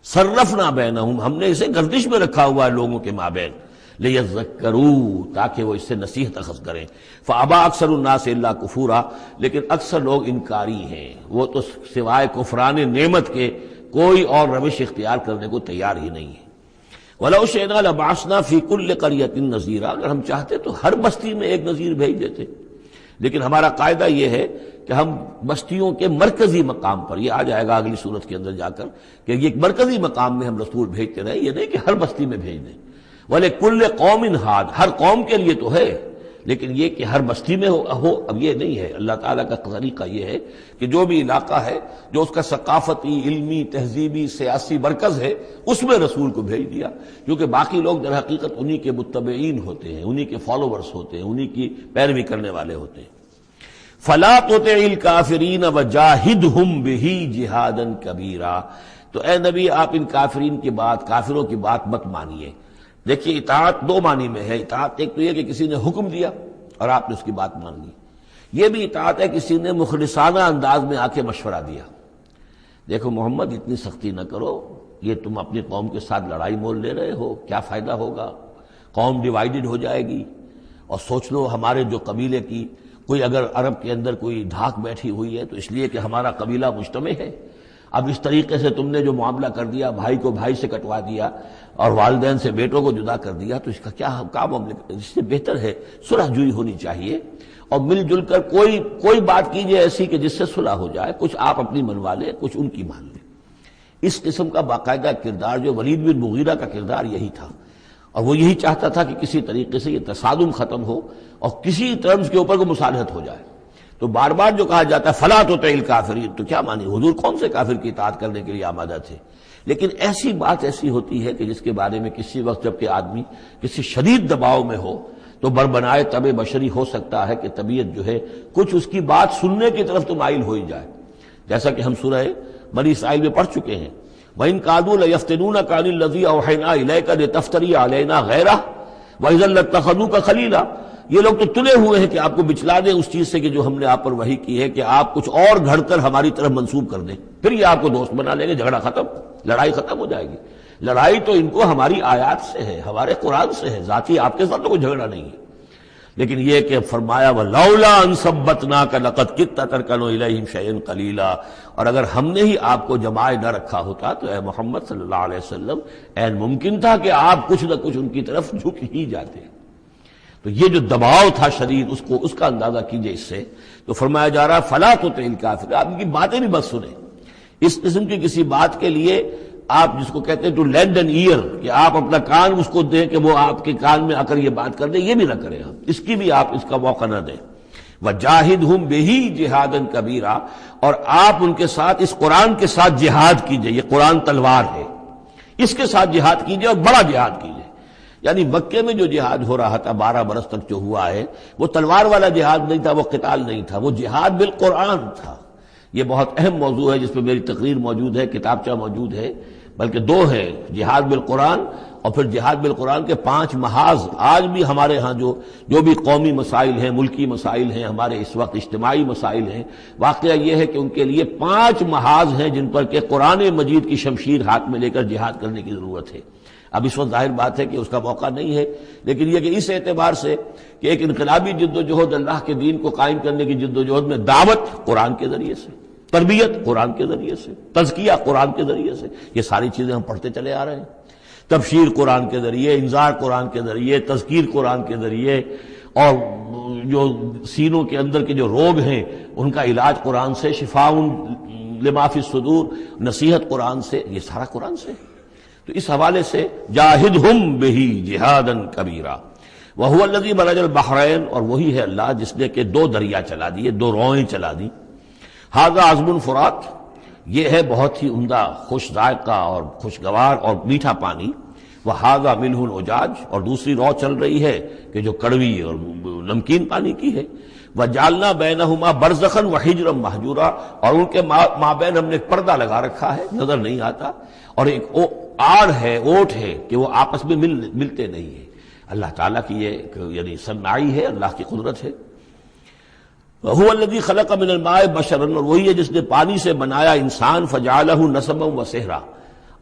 صرفنا بینہم، ہم نے اسے گردش میں رکھا ہوا ہے لوگوں کے مابین، لیذکروا، تاکہ وہ اس سے نصیحت اخذ کریں۔ فابا اکثر الناس الا کفورا، لیکن اکثر لوگ انکاری ہیں، وہ تو سوائے کفران نعمت کے کوئی اور روش اختیار کرنے کو تیار ہی نہیں ہے۔ وَلَوْ شِئْنَا لَبَعَثْنَا فِي كُلِّ قَرْيَةٍ نَذِيرًا، اگر ہم چاہتے تو ہر بستی میں ایک نذیر بھیج دیتے، لیکن ہمارا قاعدہ یہ ہے کہ ہم بستیوں کے مرکزی مقام پر، یہ آ جائے گا اگلی صورت کے اندر جا کر، کہ یہ ایک مرکزی مقام میں ہم رسول بھیجتے رہے، یہ نہیں کہ ہر بستی میں بھیج دیں۔ وَلِكُلِّ قَوْمٍ ہاد، ہر قوم کے لیے تو ہے، لیکن یہ کہ ہر بستی میں ہو اب یہ نہیں ہے۔ اللہ تعالیٰ کا طریقہ یہ ہے کہ جو بھی علاقہ ہے جو اس کا ثقافتی، علمی، تہذیبی، سیاسی مرکز ہے اس میں رسول کو بھیج دیا، کیونکہ باقی لوگ در حقیقت انہی کے متبعین ہوتے ہیں، انہی کے فالوورز ہوتے ہیں، انہی کی پیروی کرنے والے ہوتے ہیں۔ فَلَا تُطِعِ الْكَافِرِينَ وَجَاهِدْهُمْ بِهِ جِهَادًا كَبِيرًا، تو اے نبی آپ ان کافرین کی بات، کافروں کی بات مت مانیے۔ دیکھیے اطاعت دو معنی میں ہے، اطاعت ایک تو یہ کہ کسی نے حکم دیا اور آپ نے اس کی بات مان لی، یہ بھی اطاعت ہے کسی نے مخلصانہ انداز میں آ کے مشورہ دیا، دیکھو محمد اتنی سختی نہ کرو، یہ تم اپنی قوم کے ساتھ لڑائی مول لے رہے ہو، کیا فائدہ ہوگا، قوم ڈیوائیڈڈ ہو جائے گی، اور سوچ لو ہمارے جو قبیلے کی کوئی اگر عرب کے اندر کوئی دھاک بیٹھی ہوئی ہے تو اس لیے کہ ہمارا قبیلہ مجتمع ہے، اب اس طریقے سے تم نے جو معاملہ کر دیا، بھائی کو بھائی سے کٹوا دیا اور والدین سے بیٹوں کو جدا کر دیا، تو اس کا کیا معاملہ، اس سے بہتر ہے صلح جوئی ہونی چاہیے اور مل جل کر کوئی بات کیجئے ایسی کہ جس سے صلح ہو جائے، کچھ آپ اپنی منوا لیں، کچھ ان کی مان لیں۔ اس قسم کا باقاعدہ کردار جو ولید بن مغیرہ کا کردار یہی تھا، اور وہ یہی چاہتا تھا کہ کسی طریقے سے یہ تصادم ختم ہو اور کسی ٹرمز کے اوپر کو مصالحت ہو جائے۔ تو بار بار جو کہا جاتا ہے فَلَا تُطِعِ الْكَافِرِينَ، تو کیا مانی، حضور کون سے کافر کی اطاعت کرنے کے لیے آمادہ تھے؟ لیکن ایسی بات ایسی ہوتی ہے کہ جس کے بارے میں کسی وقت جب کہ آدمی کسی شدید دباؤ میں ہو تو بربنائے طبع بشری ہو سکتا ہے کہ طبیعت جو ہے کچھ اس کی بات سننے کی طرف تو مائل ہو ہی جائے، جیسا کہ ہم سورہ بنی اسرائیل میں پڑھ چکے ہیں، وَإِن كَادُوا لَيَفْتِنُونَكَ عَنِ الَّذِي أَوْحَيْنَا إِلَيْكَ لِتَفْتَرِيَ عَلَيْنَا غَيْرَهُ وَإِذًا لَّاتَّخَذُوكَ خَلِيلًا، یہ لوگ تو تلے ہوئے ہیں کہ آپ کو بچلا دیں اس چیز سے کہ جو ہم نے آپ پر وحی کی ہے، کہ آپ کچھ اور گھڑ کر ہماری طرف منسوب کر دیں، پھر یہ آپ کو دوست بنا لیں گے، جھگڑا ختم، لڑائی ختم ہو جائے گی۔ لڑائی تو ان کو ہماری آیات سے ہے، ہمارے قرآن سے ہے، ذاتی آپ کے ساتھ تو کوئی جھگڑا نہیں ہے۔ لیکن یہ کہ فرمایا وَلَوْلَا أَن ثَبَّتْنَاكَ لَقَدْ كِدتَّ تَرْكَنُ إِلَيْهِمْ شَيْئًا قَلِيلًا، اور اگر ہم نے ہی آپ کو جمائے نہ رکھا ہوتا تو اے محمد صلی اللہ علیہ وسلم عین ممکن تھا کہ آپ کچھ نہ کچھ ان کی طرف جھک ہی جاتے۔ تو یہ جو دباؤ تھا شدید، اس کا اندازہ کیجئے اس سے، تو فرمایا جا رہا فَلَا تُطِعِ الْكَافِرِينَ، آپ ان کی باتیں بھی مت سنیں، اس قسم کی کسی بات کے لیے آپ جس کو کہتے ہیں ٹو لینڈ این ایئر، کہ آپ اپنا کان اس کو دیں کہ وہ آپ کے کان میں آ کر یہ بات کر دیں، یہ بھی نہ کریں، آپ اس کی بھی آپ اس کا موقع نہ دیں۔ وَجَاهِدْهُمْ بِهِ جِهَادًا كَبِيرًا، اور آپ ان کے ساتھ اس قرآن کے ساتھ جہاد کیجئے، یہ قرآن تلوار ہے، اس کے ساتھ جہاد کیجئے اور بڑا جہاد کیجئے۔ یعنی مکے میں جو جہاد ہو رہا تھا 12 برس تک جو ہوا ہے، وہ تلوار والا جہاد نہیں تھا، وہ قتال نہیں تھا، وہ جہاد بالقرآن تھا۔ یہ بہت اہم موضوع ہے جس پہ میری تقریر موجود ہے، کتابچہ موجود ہے، بلکہ 2 ہے، جہاد بالقرآن اور پھر جہاد بالقرآن کے 5 محاذ۔ آج بھی ہمارے ہاں جو بھی قومی مسائل ہیں، ملکی مسائل ہیں، ہمارے اس وقت اجتماعی مسائل ہیں، واقعہ یہ ہے کہ ان کے لیے 5 محاذ ہیں جن پر کہ قرآن مجید کی شمشیر ہاتھ میں لے کر جہاد کرنے کی ضرورت ہے۔ اب اس وقت ظاہر بات ہے کہ اس کا موقع نہیں ہے، لیکن یہ کہ اس اعتبار سے کہ ایک انقلابی جد و جہد، اللہ کے دین کو قائم کرنے کی جد و جہد میں دعوت قرآن کے ذریعے سے، تربیت قرآن کے ذریعے سے، تزکیہ قرآن کے ذریعے سے، یہ ساری چیزیں ہم پڑھتے چلے آ رہے ہیں۔ تبشیر قرآن کے ذریعے، انذار قرآن کے ذریعے، تذکیر قرآن کے ذریعے، اور جو سینوں کے اندر کے جو روگ ہیں ان کا علاج قرآن سے، شفاء لما فی الصدور، نصیحت قرآن سے، یہ سارا قرآن سے۔ تو اس حوالے سے جاہدہم بہ جہادا کبیرا۔ وَهُوَ الَّذِي مَرَجَ الْبَحْرَيْنِ، اور وہی ہے اللہ جس نے کہ دو دریا چلا دیے، دو روئیں چلا دی. هَذَا عَذْبٌ فُرَاتٌ، یہ ہے بہت ہی عمدہ خوش ذائقہ اور خوشگوار اور میٹھا پانی. وَهَذَا مِلْحٌ أُجَاجٌ، اور دوسری رو چل رہی ہے کہ جو کڑوی اور نمکین پانی کی ہے. وَجَعَلْنَا بَيْنَهُمَا بَرْزَخًا وَحِجْرًا مَحْجُورًا، اور ان کے مابین ہم نے ایک پردہ لگا رکھا ہے، نظر نہیں آتا، اور ایک آڑ ہے، اوٹ ہے کہ وہ آپس میں ملتے نہیں ہیں. اللہ تعالیٰ کی یہ یعنی صنعائی ہے، اللہ کی قدرت ہے. وَهُوَ الَّذِي خَلَقَ مِنَ الْمَاءِ بَشَرًا، اور وہی ہے جس نے پانی سے بنایا انسان. فَجَعَلَهُ نَسَبًا وَسِحْرًا،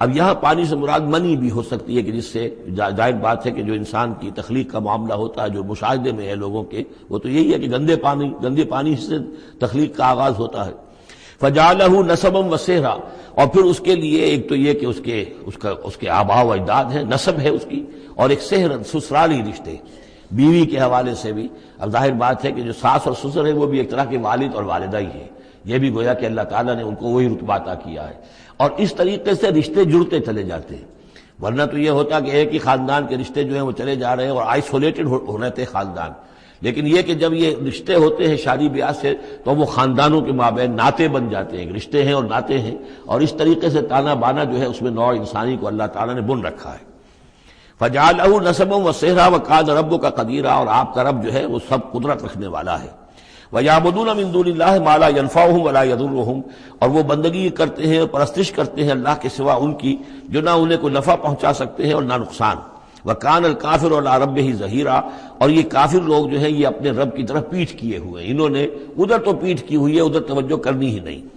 اب یہاں پانی سے مراد منی بھی ہو سکتی ہے کہ جس سے ظاہر بات ہے کہ جو انسان کی تخلیق کا معاملہ ہوتا ہے، جو مشاہدے میں ہے لوگوں کے، وہ تو یہی ہے کہ گندے پانی سے تخلیق کا آغاز ہوتا ہے. فَجَعَلَهُ نَسَبًا وَسِحْرًا، اور پھر اس کے لیے ایک تو یہ کہ اس کے آباء و اجداد ہیں، نسب ہے اس کی، اور ایک سحرن سسرالی رشتے بیوی کے حوالے سے بھی. اب ظاہر بات ہے کہ جو ساس اور سسر ہے وہ بھی ایک طرح کے والد اور والدہ ہی ہے. یہ بھی گویا کہ اللہ تعالیٰ نے ان کو وہی رتبہ عطا کیا ہے، اور اس طریقے سے رشتے جڑتے چلے جاتے ہیں. ورنہ تو یہ ہوتا کہ ایک ہی خاندان کے رشتے جو ہیں وہ چلے جا رہے ہیں اور آئسولیٹڈ ہو رہے تھے خاندان. لیکن یہ کہ جب یہ رشتے ہوتے ہیں شادی بیاہ سے تو وہ خاندانوں کے مابین ناطے بن جاتے ہیں، رشتے ہیں اور ناطے ہیں، اور اس طریقے سے تانا بانا جو ہے اس میں نوع انسانی کو اللہ تعالیٰ نے بن رکھا ہے. فَجَعَلَهُ نَسَبًا وَسِحْرًا وَكَانَ رَبُّكَ قَدِيرًا، اور آپ کا رب جو ہے وہ سب قدرت رکھنے والا ہے. وَيَعْبُدُونَ مِن دُونِ اللَّهِ مَا لَا يَنفَعُهُمْ وَلَا يَضُرُّهُمْ، اور وہ بندگی کرتے ہیں اور پرستش کرتے ہیں اللہ کے سوا ان کی جو نہ انہیں کوئی نفع پہنچا سکتے ہیں اور نہ نقصان. وَكَانَ الْكَافِرُ عَلَىٰ رَبِّهِ ظَهِيرًا، اور یہ کافر لوگ جو ہیں یہ اپنے رب کی طرف پیٹھ کیے ہوئے ہیں، انہوں نے ادھر تو پیٹھ کی ہوئی ہے، ادھر توجہ کرنی ہی نہیں.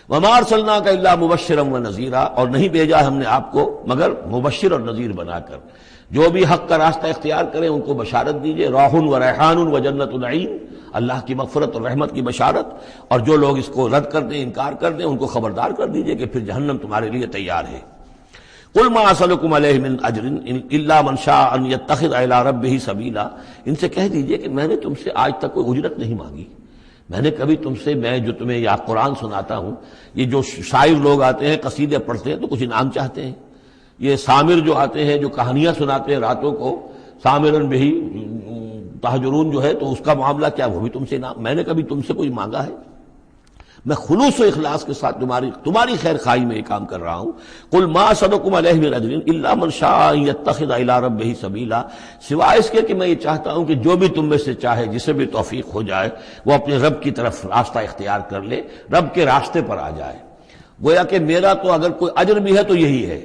وَمَا أَرْسَلْنَاكَ إِلَّا مُبَشِّرًا وَنَذِيرًا، اور نہیں بھیجا ہم نے آپ کو مگر مبشر اور نذیر بنا کر. جو بھی حق کا راستہ اختیار کریں ان کو بشارت دیجئے. راح و ریحان و جنت النعیم، اللہ کی مغفرت اور رحمت کی بشارت، اور جو لوگ اس کو رد کر دیں، انکار کر دیں، ان کو خبردار کر دیجئے کہ پھر جہنم تمہارے لیے تیار ہے. قُلْ مَا أَسْأَلُكُمْ عَلَيْهِ مِنْ أَجْرٍ إِلَّا مَنْ شَاءَ أَنْ يَتَّخِذَ إِلَىٰ رَبِّهِ سَبِيلًا، ان سے کہہ دیجئے کہ میں نے تم سے آج تک کوئی اجرت نہیں مانگی. میں نے کبھی تم سے، میں جو تمہیں یا قرآن سناتا ہوں، یہ جو شاعر لوگ آتے ہیں قصیدے پڑھتے ہیں تو کچھ انعام چاہتے ہیں. یہ سامر جو آتے ہیں جو کہانیاں سناتے ہیں راتوں کو، سامرن بہی تہجرون جو ہے، تو اس کا معاملہ کیا، وہ بھی تم سے انعام. میں نے کبھی تم سے کوئی مانگا ہے؟ میں خلوص و اخلاص کے ساتھ تمہاری خیر خواہی میں یہ کام کر رہا ہوں. قل ما اسألکم علیہ من اجر الا من شاء ان یتخذ الی ربہ سبیلا، سوائے اس کے کہ میں یہ چاہتا ہوں کہ جو بھی تم میں سے چاہے، جسے بھی توفیق ہو جائے، وہ اپنے رب کی طرف راستہ اختیار کر لے، رب کے راستے پر آ جائے. گویا کہ میرا تو اگر کوئی اجر بھی ہے تو یہی ہے،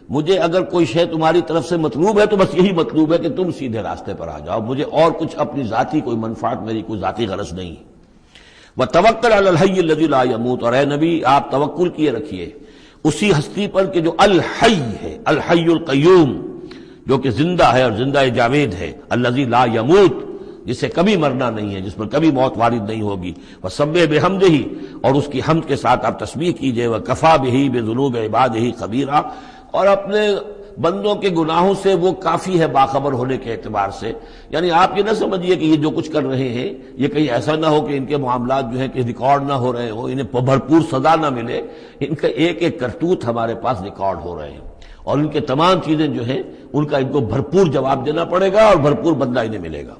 مجھے اگر کوئی شے تمہاری طرف سے مطلوب ہے تو بس یہی مطلوب ہے کہ تم سیدھے راستے پر آ جاؤ، مجھے اور کچھ اپنی ذاتی کوئی منفعت، میری کوئی ذاتی غرض نہیں. وَتَوَكَّلْ عَلَى الْحَيِّ الَّذِي لَا يَمُوتُ، اور اے نبی آپ توکل کیے رکھیے اسی ہستی پر کہ جو الحی ہے، الحی القیوم، جو کہ زندہ ہے اور زندہ جاوید ہے. الذی لا یموت، جسے کبھی مرنا نہیں ہے، جس پر کبھی موت وارد نہیں ہوگی. وَسَبِّحْ بِحَمْدِهِ، اور اس کی حمد کے ساتھ آپ تسبیح کیجئے. وَكَفَىٰ بِهِ بِذُنُوبِ عِبَادِهِ خَبِيرًا، اور اپنے بندوں کے گناہوں سے وہ کافی ہے باخبر ہونے کے اعتبار سے. یعنی آپ یہ نہ سمجھیے کہ یہ جو کچھ کر رہے ہیں یہ کہیں ایسا نہ ہو کہ ان کے معاملات جو ہیں کہ ریکارڈ نہ ہو رہے ہوں، انہیں بھرپور سزا نہ ملے. ان کا ایک ایک کرتوت ہمارے پاس ریکارڈ ہو رہے ہیں، اور ان کے تمام چیزیں جو ہیں ان کا ان کو بھرپور جواب دینا پڑے گا اور بھرپور بدلہ انہیں ملے گا.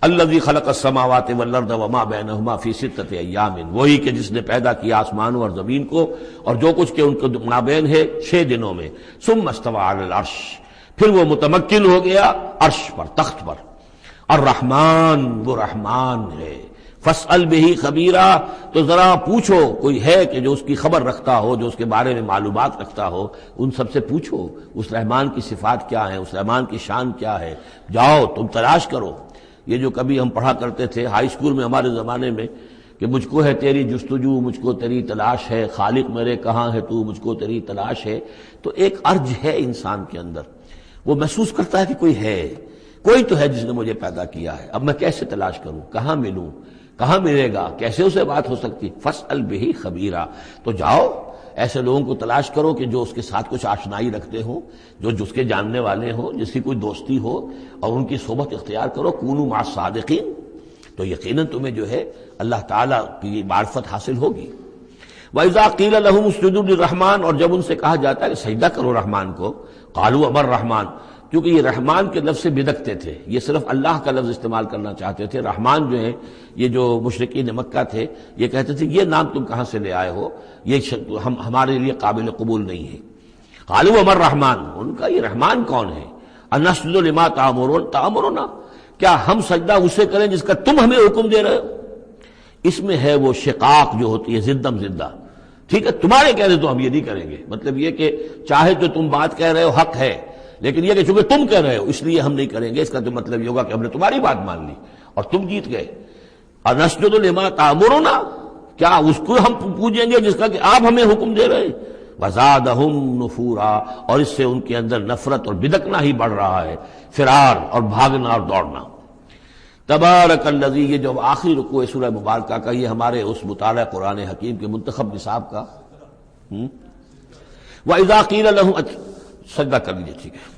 الذی خلق السماوات والارض وما بینہما فی ستۃ ایام، وہی کہ جس نے پیدا کیا آسمانوں اور زمین کو اور جو کچھ کہ ان کے مابین ہے 6 دنوں میں. ثم استوى علی العرش، پھر وہ متمکن ہو گیا عرش پر، تخت پر. الرحمن، وہ رحمان ہے. فاسأل بہ خبیرا، تو ذرا پوچھو، کوئی ہے کہ جو اس کی خبر رکھتا ہو، جو اس کے بارے میں معلومات رکھتا ہو، ان سب سے پوچھو اس رحمان کی صفات کیا ہیں، اس رحمان کی شان کیا ہے. جاؤ تم تلاش کرو. یہ جو کبھی ہم پڑھا کرتے تھے ہائی اسکول میں ہمارے زمانے میں کہ مجھ کو ہے تیری جستجو، مجھ کو تیری تلاش ہے، خالق میرے کہاں ہے تو، مجھ کو تیری تلاش ہے. تو ایک ارج ہے انسان کے اندر، وہ محسوس کرتا ہے کہ کوئی ہے، کوئی تو ہے جس نے مجھے پیدا کیا ہے. اب میں کیسے تلاش کروں، کہاں ملوں، کہاں ملے گا، کیسے اسے بات ہو سکتی. فاسأل بہ خبیرا، تو جاؤ ایسے لوگوں کو تلاش کرو کہ جو اس کے ساتھ کچھ آشنائی رکھتے ہوں، جو جس کے جاننے والے ہوں، جس کی کوئی دوستی ہو، اور ان کی صحبت اختیار کرو. کونوا مع الصادقین، تو یقیناً تمہیں جو ہے اللہ تعالیٰ کی معرفت حاصل ہوگی. وَإِذَا قِيلَ لَهُمُ اسْجُدُوا لِلرَّحْمَٰنِ، اور جب ان سے کہا جاتا ہے کہ سجدہ کرو رحمان کو، قالوا وما الرحمن، کیونکہ یہ رحمان کے لفظ سے بدکتے تھے، یہ صرف اللہ کا لفظ استعمال کرنا چاہتے تھے۔ رحمان جو ہے، یہ جو مشرکین مکہ تھے، یہ کہتے تھے یہ نام تم کہاں سے لے آئے ہو، یہ ہمارے لیے قابل قبول نہیں ہے۔ قالوا وما الرحمن، ان کا یہ رحمان کون ہے؟ انسجد لما تأمرنا، کیا ہم سجدہ اسے کریں جس کا تم ہمیں حکم دے رہے ہو؟ اس میں ہے وہ شقاق جو ہوتی ہے زدم زدہ، ٹھیک ہے، تمہارے کہہ رہے تو ہم یہ نہیں کریں گے، مطلب یہ کہ چاہے تو تم بات کہہ رہے ہو حق ہے، لیکن یہ کہ چونکہ تم کہہ رہے ہو اس لیے ہم نہیں کریں گے، اس کا تو مطلب یہ ہوگا کہ ہم نے تمہاری بات مان لی اور تم جیت گئے۔ انسجد لما تأمرنا، کیا اس کو ہم پوجیں گے جس کا کہ آپ ہمیں حکم دے رہے ہیں؟ وزادہم نفورا، اور اس سے ان کے اندر نفرت اور بدکنا ہی بڑھ رہا ہے، فرار اور بھاگنا اور دوڑنا۔ تبارک الذی، یہ جو آخری رکوع ہے سورہ مبارکہ کا، یہ ہمارے اس مطالعہ قرآن حکیم کے منتخب نصاب کا وَإِذَا قِيلَ لَهُمْ، سجدہ کر لیجیے، ٹھیک ہے۔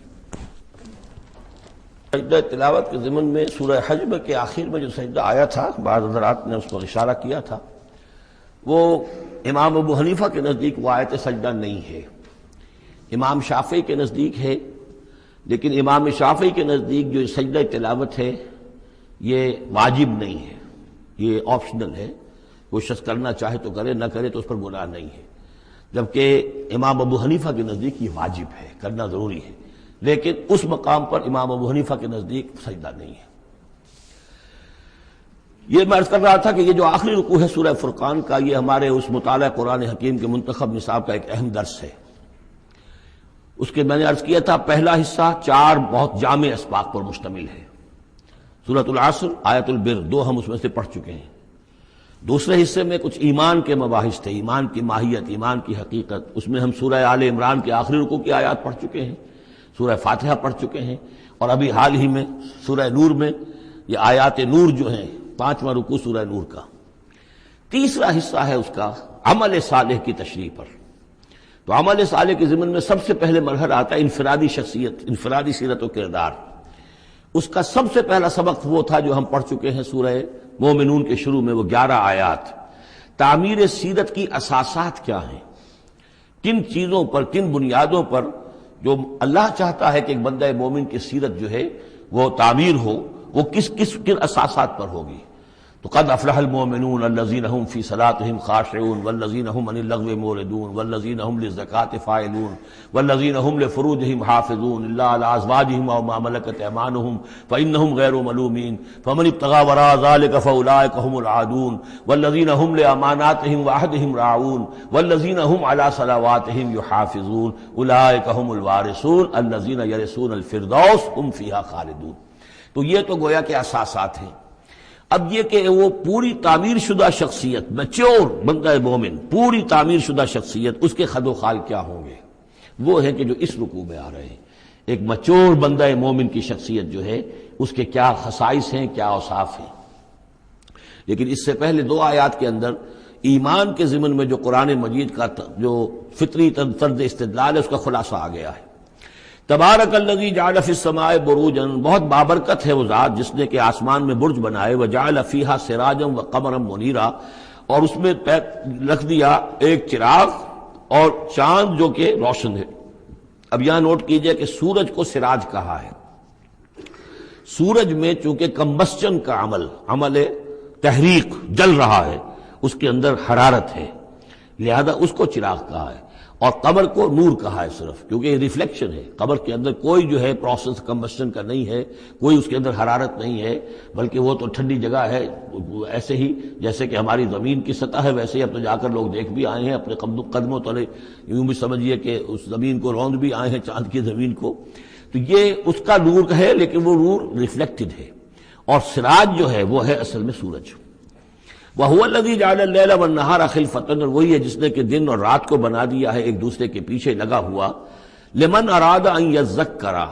سجدہ تلاوت کے ضمن میں سورہ حجر کے آخر میں جو سجدہ آیا تھا، بعض حضرات نے اس پر اشارہ کیا تھا، وہ امام ابو حنیفہ کے نزدیک وہ آیت سجدہ نہیں ہے، امام شافعی کے نزدیک ہے، لیکن امام شافعی کے نزدیک جو سجدہ تلاوت ہے یہ واجب نہیں ہے، یہ آپشنل ہے، وہ شخص کرنا چاہے تو کرے، نہ کرے تو اس پر گناہ نہیں ہے، جبکہ امام ابو حنیفہ کے نزدیک یہ واجب ہے، کرنا ضروری ہے، لیکن اس مقام پر امام ابو حنیفہ کے نزدیک سجدہ نہیں ہے۔ یہ میں عرض کر رہا تھا کہ یہ جو آخری رکوع ہے سورہ فرقان کا، یہ ہمارے اس مطالعہ قرآن حکیم کے منتخب نصاب کا ایک اہم درس ہے۔ اس کے میں نے عرض کیا تھا پہلا حصہ 4 بہت جامع اسباق پر مشتمل ہے، سورۃ العصر، آیت البر، 2 ہم اس میں سے پڑھ چکے ہیں۔ دوسرے حصے میں کچھ ایمان کے مباحث تھے، ایمان کی ماہیت، ایمان کی حقیقت، اس میں ہم سورہ آل عمران کے آخری رکوع کی آیات پڑھ چکے ہیں، سورہ فاتحہ پڑھ چکے ہیں، اور ابھی حال ہی میں سورہ نور میں یہ آیات نور جو ہیں، 5واں رکوع سورہ نور کا۔ تیسرا حصہ ہے اس کا عمل صالح کی تشریح پر۔ تو عمل صالح کے ضمن میں سب سے پہلے مرحلہ آتا ہے انفرادی شخصیت، انفرادی سیرت و کردار۔ اس کا سب سے پہلا سبق وہ تھا جو ہم پڑھ چکے ہیں سورہ مومنون کے شروع میں، وہ 11 آیات۔ تعمیر سیرت کی اساسات کیا ہیں، کن چیزوں پر، کن بنیادوں پر جو اللہ چاہتا ہے کہ ایک بندہ مومن کی سیرت جو ہے وہ تعمیر ہو، وہ کن اساسات پر ہوگی۔ تو قد افلح المؤمنون الذین هم فی صلاتهم خاشعون والذین هم عن اللغو معرضون والذین هم للزکاة فاعلون والذین هم لفروجهم حافظون الا علی ازواجهم او ما ملکت ایمانهم فانهم غیر ملومین فمن ابتغى وراء ذلك فاولئک هم العادون والذین هم لاماناتهم وعهدهم راعون والذین هم علی صلواتهم یحافظون اولئک هم الوارثون الذین یرثون الفردوس هم فیها خالدون۔ تو یہ تو گویا کہ اساسات ہیں۔ اب یہ کہ وہ پوری تعمیر شدہ شخصیت، میچور بندہ مومن، پوری تعمیر شدہ شخصیت، اس کے خد و خال کیا ہوں گے، وہ ہے کہ جو اس رکوع میں آ رہے ہیں۔ ایک میچور بندہ مومن کی شخصیت جو ہے اس کے کیا خصائص ہیں، کیا اوصاف ہیں۔ لیکن اس سے پہلے 2 آیات کے اندر ایمان کے ضمن میں جو قرآن مجید کا جو فطری طرز استدلال ہے اس کا خلاصہ آ گیا ہے۔ تبارک الذی جعل فی السماء بروجا، بہت بابرکت ہے وہ ذات جس نے کہ آسمان میں برج بنائے، وجعل فیہا سراجا وقمرا منیرا، اور اس میں رکھ دیا ایک چراغ اور چاند جو کہ روشن ہے۔ اب یہاں نوٹ کیجئے کہ سورج کو سراج کہا ہے۔ سورج میں چونکہ کمبسچن کا عمل تحریک، جل رہا ہے، اس کے اندر حرارت ہے، لہذا اس کو چراغ کہا ہے، اور قمر کو نور کہا ہے صرف، کیونکہ یہ ریفلیکشن ہے۔ قمر کے اندر کوئی جو ہے پروسیس کمبسشن کا نہیں ہے، کوئی اس کے اندر حرارت نہیں ہے، بلکہ وہ تو ٹھنڈی جگہ ہے، ایسے ہی جیسے کہ ہماری زمین کی سطح ہے ویسے ہی اب تو جا کر لوگ دیکھ بھی آئے ہیں اپنے قدموں تلے، یوں بھی سمجھیے کہ اس زمین کو روند بھی آئے ہیں، چاند کی زمین کو۔ تو یہ اس کا نور ہے، لیکن وہ نور ریفلیکٹڈ ہے، اور سراج جو ہے وہ ہے اصل میں سورج۔ وَهُوَ الَّذِي جَعَلَ اللَّيْلَ وَالنَّهَارَ خِلْفَةً، اور وہی ہے جس نے کہ دن اور رات کو بنا دیا ہے ایک دوسرے کے پیچھے لگا ہوا، لِمَنْ أَرَادَ أَنْ يَذَّكَّرَ،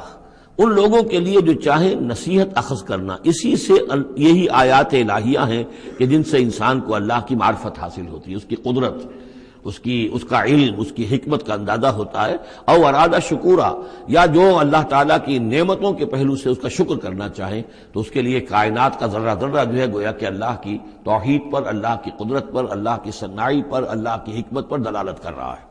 ان لوگوں کے لیے جو چاہیں نصیحت اخذ کرنا۔ اسی سے یہی آیات الہیہ ہیں کہ جن سے انسان کو اللہ کی معرفت حاصل ہوتی ہے، اس کی قدرت، اس کا علم، اس کی حکمت کا اندازہ ہوتا ہے۔ او ارادہ شکورا، یا جو اللہ تعالیٰ کی نعمتوں کے پہلو سے اس کا شکر کرنا چاہیں تو اس کے لیے کائنات کا ذرہ ذرہ جو ہے گویا کہ اللہ کی توحید پر، اللہ کی قدرت پر، اللہ کی صناعی پر، اللہ کی حکمت پر دلالت کر رہا ہے۔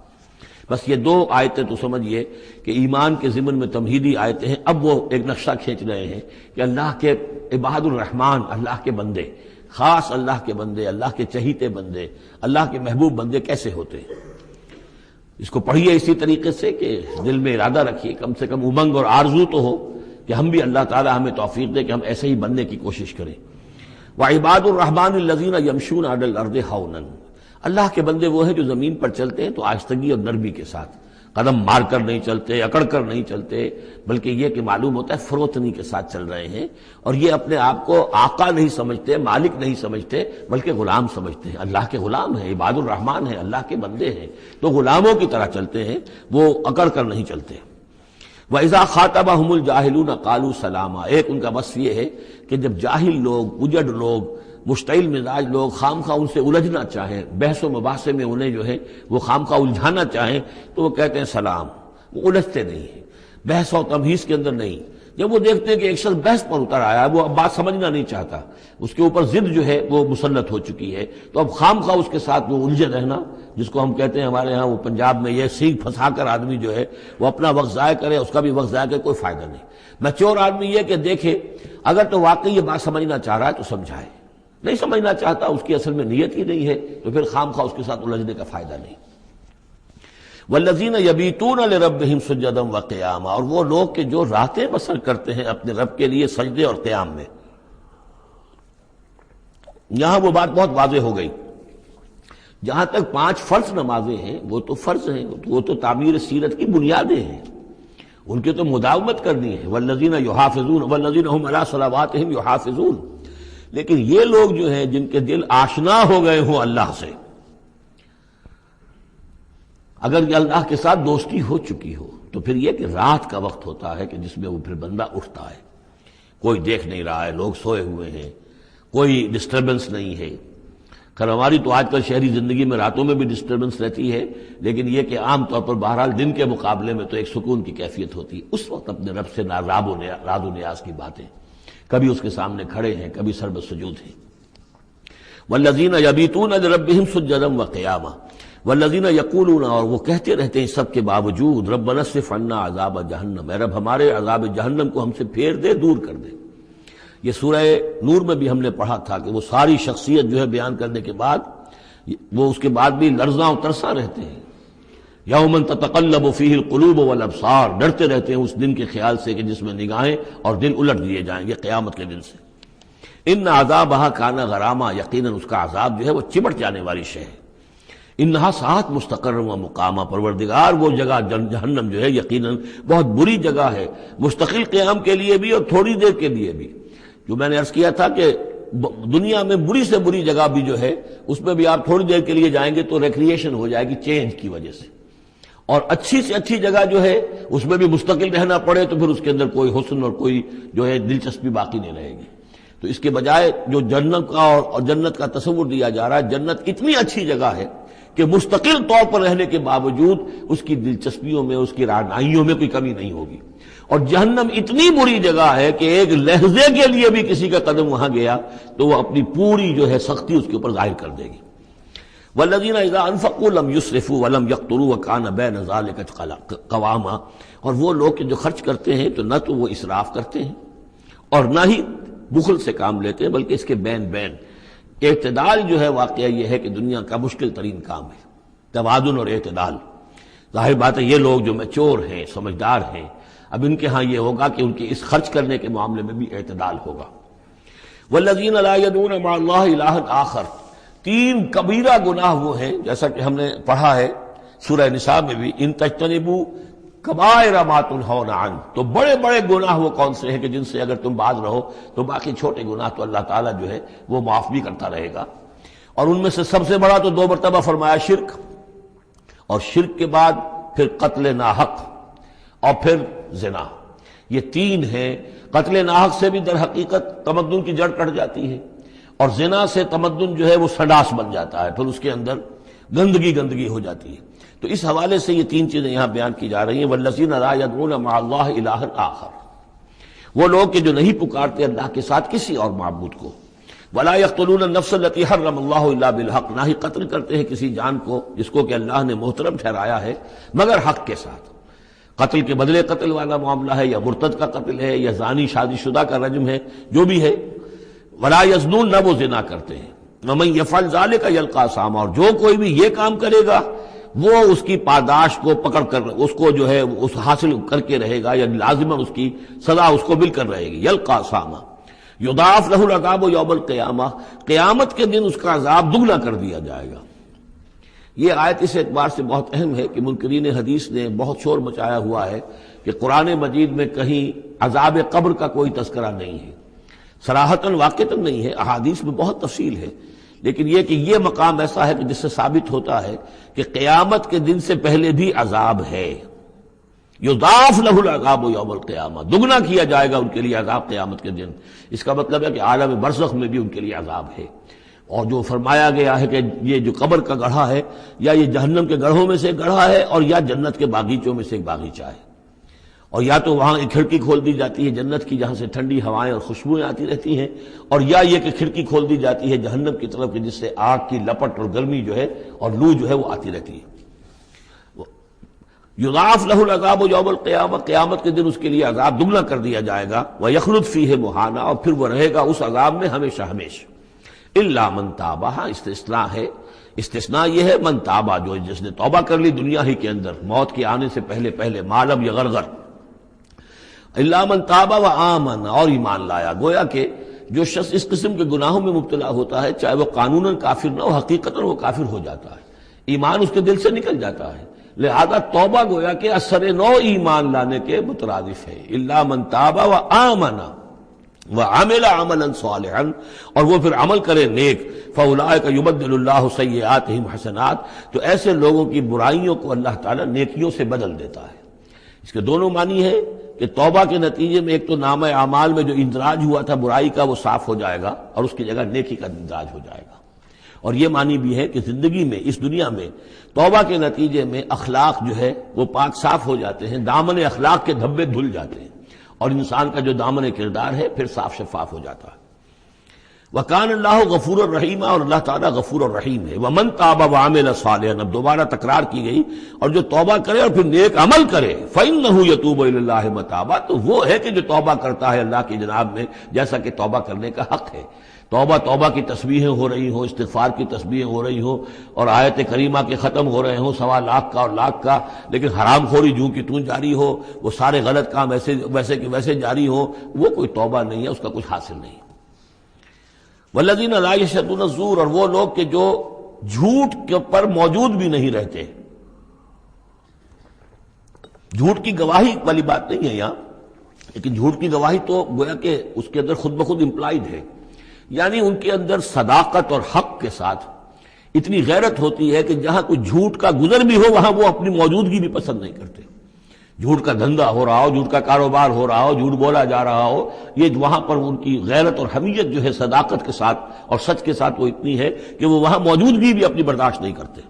بس یہ دو آیتیں تو سمجھیے کہ ایمان کے ضمن میں تمہیدی آیتیں ہیں. اب وہ ایک نقشہ کھینچ رہے ہیں کہ اللہ کے عباد الرحمن، اللہ کے بندے، خاص اللہ کے بندے، اللہ کے چہیتے بندے، اللہ کے محبوب بندے کیسے ہوتے ہیں. اس کو پڑھیے اسی طریقے سے کہ دل میں ارادہ رکھیے، کم سے کم امنگ اور آرزو تو ہو کہ ہم بھی اللہ تعالی ہمیں توفیق دے کہ ہم ایسے ہی بننے کی کوشش کریں. وعباد الرحمن الذین یمشون علی الارض ہونا، اللہ کے بندے وہ ہیں جو زمین پر چلتے ہیں تو آہستگی اور نرمی کے ساتھ، قدم مار کر نہیں چلتے، اکڑ کر نہیں چلتے، بلکہ یہ کہ معلوم ہوتا ہے فروتنی کے ساتھ چل رہے ہیں. اور یہ اپنے آپ کو آقا نہیں سمجھتے، مالک نہیں سمجھتے، بلکہ غلام سمجھتے ہیں. اللہ کے غلام ہیں، عباد الرحمن ہیں، اللہ کے بندے ہیں، تو غلاموں کی طرح چلتے ہیں، وہ اکڑ کر نہیں چلتے. وَإِذَا خَاطَبَهُمُ الْجَاهِلُونَ قَالُوا سَلَامًا، ایک ان کا وصف یہ ہے کہ جب جاہل لوگ، اجڑ لوگ، مشتعل مزاج لوگ خام خواہ ان سے الجھنا چاہیں، بحث و مباحثے میں انہیں جو ہے وہ خام خواہ الجھانا چاہیں، تو وہ کہتے ہیں سلام. وہ الجھتے نہیں ہیں، بحث و تمہیز کے اندر نہیں. جب وہ دیکھتے ہیں کہ ایک شخص بحث پر اتر آیا ہے، وہ اب بات سمجھنا نہیں چاہتا، اس کے اوپر ضد جو ہے وہ مسلط ہو چکی ہے، تو اب خام خواہ اس کے ساتھ وہ الجھے رہنا، جس کو ہم کہتے ہیں ہمارے ہاں وہ پنجاب میں یہ سینگ پھنسا کر آدمی جو ہے وہ اپنا وقت ضائع کرے، اس کا بھی وقت ضائع کرے، کوئی فائدہ نہیں. میچور آدمی یہ کہ دیکھے اگر تو واقعی یہ بات سمجھنا چاہ رہا ہے تو سمجھائے، نہیں سمجھنا چاہتا، اس کی اصل میں نیت ہی نہیں ہے، تو پھر خام خواہ اس کے ساتھ الجھنے کا فائدہ نہیں. والذین یبیتون لربہم سجدا وقیاما، اور وہ لوگ کہ جو راتیں بسر کرتے ہیں اپنے رب کے لیے سجدے اور قیام میں. یہاں وہ بات بہت واضح ہو گئی. جہاں تک 5 فرض نمازیں ہیں وہ تو فرض ہیں، وہ تو تعمیر سیرت کی بنیادیں ہیں، ان کی تو مداومت کرنی ہے. والذین یحافظون والذین هم علی صلواتہم یحافظون. لیکن یہ لوگ جو ہیں جن کے دل آشنا ہو گئے ہوں اللہ سے، اگر یہ اللہ کے ساتھ دوستی ہو چکی ہو، تو پھر یہ کہ رات کا وقت ہوتا ہے کہ جس میں وہ پھر بندہ اٹھتا ہے، کوئی دیکھ نہیں رہا ہے، لوگ سوئے ہوئے ہیں، کوئی ڈسٹربنس نہیں ہے. خیر ہماری تو آج کل شہری زندگی میں راتوں میں بھی ڈسٹربنس رہتی ہے، لیکن یہ کہ عام طور پر بہرحال دن کے مقابلے میں تو ایک سکون کی کیفیت ہوتی ہے. اس وقت اپنے رب سے راز و نیاز کی باتیں، کبھی اس کے سامنے کھڑے ہیں، کبھی سر بسجود ہیں. والذین یبیتون لربہم سجدا وقیاما والذین یقولون، اور وہ کہتے رہتے ہیں سب کے باوجود، ربنا اصرف عنا عذاب جہنم، اے رب ہمارے عذاب جہنم کو ہم سے پھیر دے، دور کر دے. یہ سورہ نور میں بھی ہم نے پڑھا تھا کہ وہ ساری شخصیت جو ہے بیان کرنے کے بعد وہ اس کے بعد بھی لرزاں و ترساں رہتے ہیں. یوما تتقلب فیہ القلوب والابصار، ڈرتے رہتے ہیں اس دن کے خیال سے کہ جس میں نگاہیں اور دل الٹ دیے جائیں گے قیامت کے دن سے. ان عذابہا کان غراما، یقیناً اس کا عذاب جو ہے وہ چمٹ جانے والی شے ہے. انہا ساعت مستقر و مقامہ، پروردگار وہ جگہ جہنم جو ہے یقیناً بہت بری جگہ ہے، مستقل قیام کے لیے بھی اور تھوڑی دیر کے لیے بھی. جو میں نے عرض کیا تھا کہ دنیا میں بری سے بری جگہ بھی جو ہے اس میں بھی آپ تھوڑی دیر کے لیے جائیں گے تو ریکریشن ہو جائے گی چینج کی وجہ سے، اور اچھی سے اچھی جگہ جو ہے اس میں بھی مستقل رہنا پڑے تو پھر اس کے اندر کوئی حسن اور کوئی جو ہے دلچسپی باقی نہیں رہے گی. تو اس کے بجائے جو جنت کا اور جنت کا تصور دیا جا رہا ہے، جنت اتنی اچھی جگہ ہے کہ مستقل طور پر رہنے کے باوجود اس کی دلچسپیوں میں، اس کی رعنائیوں میں کوئی کمی نہیں ہوگی. اور جہنم اتنی بری جگہ ہے کہ ایک لحظے کے لیے بھی کسی کا قدم وہاں گیا تو وہ اپنی پوری جو ہے سختی اس کے اوپر ظاہر کر دے گی. والذین اذا انفقوا لم یسرفوا ولم یقتروا وکان بین ذلک قواما، اور وہ لوگ کہ جو خرچ کرتے ہیں تو نہ تو وہ اسراف کرتے ہیں اور نہ ہی بخل سے کام لیتے ہیں، بلکہ اس کے بین اعتدال جو ہے واقعہ یہ ہے کہ دنیا کا مشکل ترین کام ہے، توازن اور اعتدال. ظاہر بات ہے یہ لوگ جو میچور ہیں، سمجھدار ہیں، اب ان کے ہاں یہ ہوگا کہ ان کے اس خرچ کرنے کے معاملے میں بھی اعتدال ہوگا. والذین لا یدعون مع اللہ الہا آخر، 3 کبیرہ گناہ وہ ہیں جیسا کہ ہم نے پڑھا ہے سورہ نساء میں بھی، ان تجتنبوا کبائر ما تنہون عنہ، تو بڑے بڑے گناہ وہ کون سے ہیں کہ جن سے اگر تم باز رہو تو باقی چھوٹے گناہ تو اللہ تعالیٰ جو ہے وہ معاف بھی کرتا رہے گا. اور ان میں سے سب سے بڑا تو 2 مرتبہ فرمایا شرک، اور شرک کے بعد پھر قتل ناحق اور پھر زنا. یہ 3 ہیں. قتل ناحق سے بھی در حقیقت تمدن کی جڑ کٹ جاتی ہے، اور زنا سے تمدن جو ہے وہ سڈاس بن جاتا ہے، پھر اس کے اندر گندگی ہو جاتی ہے. تو اس حوالے سے یہ 3 چیزیں یہاں بیان کی جا رہی ہیں. والذین لا یدعون مع اللہ الہا آخر، وہ لوگ کہ جو نہیں پکارتے اللہ کے ساتھ کسی اور معبود کو. ولا يقتلون النفس التي حرم اللہ الا بالحق، نہ ہی قتل کرتے ہیں کسی جان کو جس کو کہ اللہ نے محترم ٹھہرایا ہے مگر حق کے ساتھ۔ قتل کے بدلے قتل والا معاملہ ہے، یا مرتد کا قتل ہے، یا زانی شادی شدہ کا رجم ہے، جو بھی ہے۔ ولا یزنون، نہ وہ زنا کرتے ہیں۔ ومن یفعل ذلک یلقى اثاما، اور جو کوئی بھی یہ کام کرے گا وہ اس کی پاداش کو پکڑ کر اس کو جو ہے اس حاصل کر کے رہے گا، یعنی لازماً اس کی سزا اس کو مل کر رہے گی۔ یلقى اثاما یضاعف له العذاب یوم القیامہ، قیامت کے دن اس کا عذاب دگنا کر دیا جائے گا۔ یہ آیت اس اعتبار سے بہت اہم ہے کہ منکرین حدیث نے بہت شور مچایا ہوا ہے کہ قرآن مجید میں کہیں عذاب قبر کا کوئی تذکرہ نہیں ہے، صراحتاً واقعتاً نہیں ہے، احادیث میں بہت تفصیل ہے، لیکن یہ کہ یہ مقام ایسا ہے کہ جس سے ثابت ہوتا ہے کہ قیامت کے دن سے پہلے بھی عذاب ہے۔ یضاعف له العذاب یوم القیامہ، دگنا کیا جائے گا ان کے لیے عذاب قیامت کے دن۔ اس کا مطلب ہے کہ عالم برزخ میں بھی ان کے لیے عذاب ہے۔ اور جو فرمایا گیا ہے کہ یہ جو قبر کا گڑھا ہے یا یہ جہنم کے گڑھوں میں سے ایک گڑھا ہے، اور یا جنت کے باغیچوں میں سے ایک باغیچہ ہے، اور یا تو وہاں ایک کھڑکی کھول دی جاتی ہے جنت کی جہاں سے ٹھنڈی ہوائیں اور خوشبوئیں آتی رہتی ہیں، اور یا یہ کہ کھڑکی کھول دی جاتی ہے جہنم کی طرف جس سے آگ کی لپٹ اور گرمی جو ہے اور لو جو ہے وہ آتی رہتی ہے۔ یضاعف له العذاب یوم القیامہ، قیامت کے دن اس کے لیے عذاب دگنا کر دیا جائے گا۔ ویخلد فیہ مہانا، اور پھر وہ رہے گا اس عذاب میں ہمیشہ ہمیشہ۔ الا من تاب، استثناء ہے، استثناء یہ ہے من تابا، جو جس نے توبہ کر لی دنیا ہی کے اندر موت کے آنے سے پہلے پہلے، ما لم یغرغر۔ الا من تاب و آمن، اور ایمان لایا۔ گویا کہ جو شخص اس قسم کے گناہوں میں مبتلا ہوتا ہے چاہے وہ قانوناً کافر نہ ہو، حقیقتاً وہ کافر ہو جاتا ہے، ایمان اس کے دل سے نکل جاتا ہے، لہذا توبہ گویا کہ اثر نو ایمان لانے کے مترادف ہے۔ الا من تاب و آمن وعمل عملا صالحا، اور وہ پھر عمل کرے نیک، فاولئک یبدل اللہ سیئاتہم حسنات، تو ایسے لوگوں کی برائیوں کو اللہ تعالیٰ نیکیوں سے بدل دیتا ہے۔ اس کے دونوں معنی ہیں کہ توبہ کے نتیجے میں ایک تو نامہ اعمال میں جو اندراج ہوا تھا برائی کا وہ صاف ہو جائے گا، اور اس کی جگہ نیکی کا اندراج ہو جائے گا، اور یہ معنی بھی ہے کہ زندگی میں اس دنیا میں توبہ کے نتیجے میں اخلاق جو ہے وہ پاک صاف ہو جاتے ہیں، دامن اخلاق کے دھبے دھل جاتے ہیں، اور انسان کا جو دامن کردار ہے پھر صاف شفاف ہو جاتا ہے۔ وَكَانَ اللَّهُ غَفُورًا رَحِيمًا، اور اللہ تعالیٰ غفور الرحیم ہے۔ وَمَن تَابَ وَعَمِلَ صَالِحًا، اب دوبارہ تکرار کی گئی، اور جو توبہ کرے اور پھر نیک عمل کرے، فَإِنَّهُ يَتُوبُ إِلَى اللَّهِ مَتَابًا، تو وہ ہے کہ جو توبہ کرتا ہے اللہ کی جناب میں جیسا کہ توبہ کرنے کا حق ہے۔ توبہ کی تسبیحیں ہو رہی ہوں، استغفار کی تسبیحیں ہو رہی ہوں، اور آیت کریمہ کے ختم ہو رہے ہوں 1.25 لاکھ کا اور لاکھ کا، لیکن حرام خوری جوں کی توں جاری ہو، وہ سارے غلط کام ویسے کہ ویسے جاری ہوں، وہ کوئی توبہ نہیں ہے، اس کا کچھ حاصل نہیں۔ والذین لا یشهدون الزور، اور وہ لوگ کہ جو جھوٹ کے پر موجود بھی نہیں رہتے۔ جھوٹ کی گواہی والی بات نہیں ہے یہاں، لیکن جھوٹ کی گواہی تو گویا کہ اس کے اندر خود بخود امپلائڈ ہے، یعنی ان کے اندر صداقت اور حق کے ساتھ اتنی غیرت ہوتی ہے کہ جہاں کوئی جھوٹ کا گزر بھی ہو وہاں وہ اپنی موجودگی بھی پسند نہیں کرتے۔ جھوٹ کا دھندا ہو رہا ہو، جھوٹ کا کاروبار ہو رہا ہو، جھوٹ بولا جا رہا ہو، یہ وہاں پر ان کی غیرت اور حمیت جو ہے صداقت کے ساتھ اور سچ کے ساتھ وہ اتنی ہے کہ وہ وہاں موجودگی بھی اپنی برداشت نہیں کرتے۔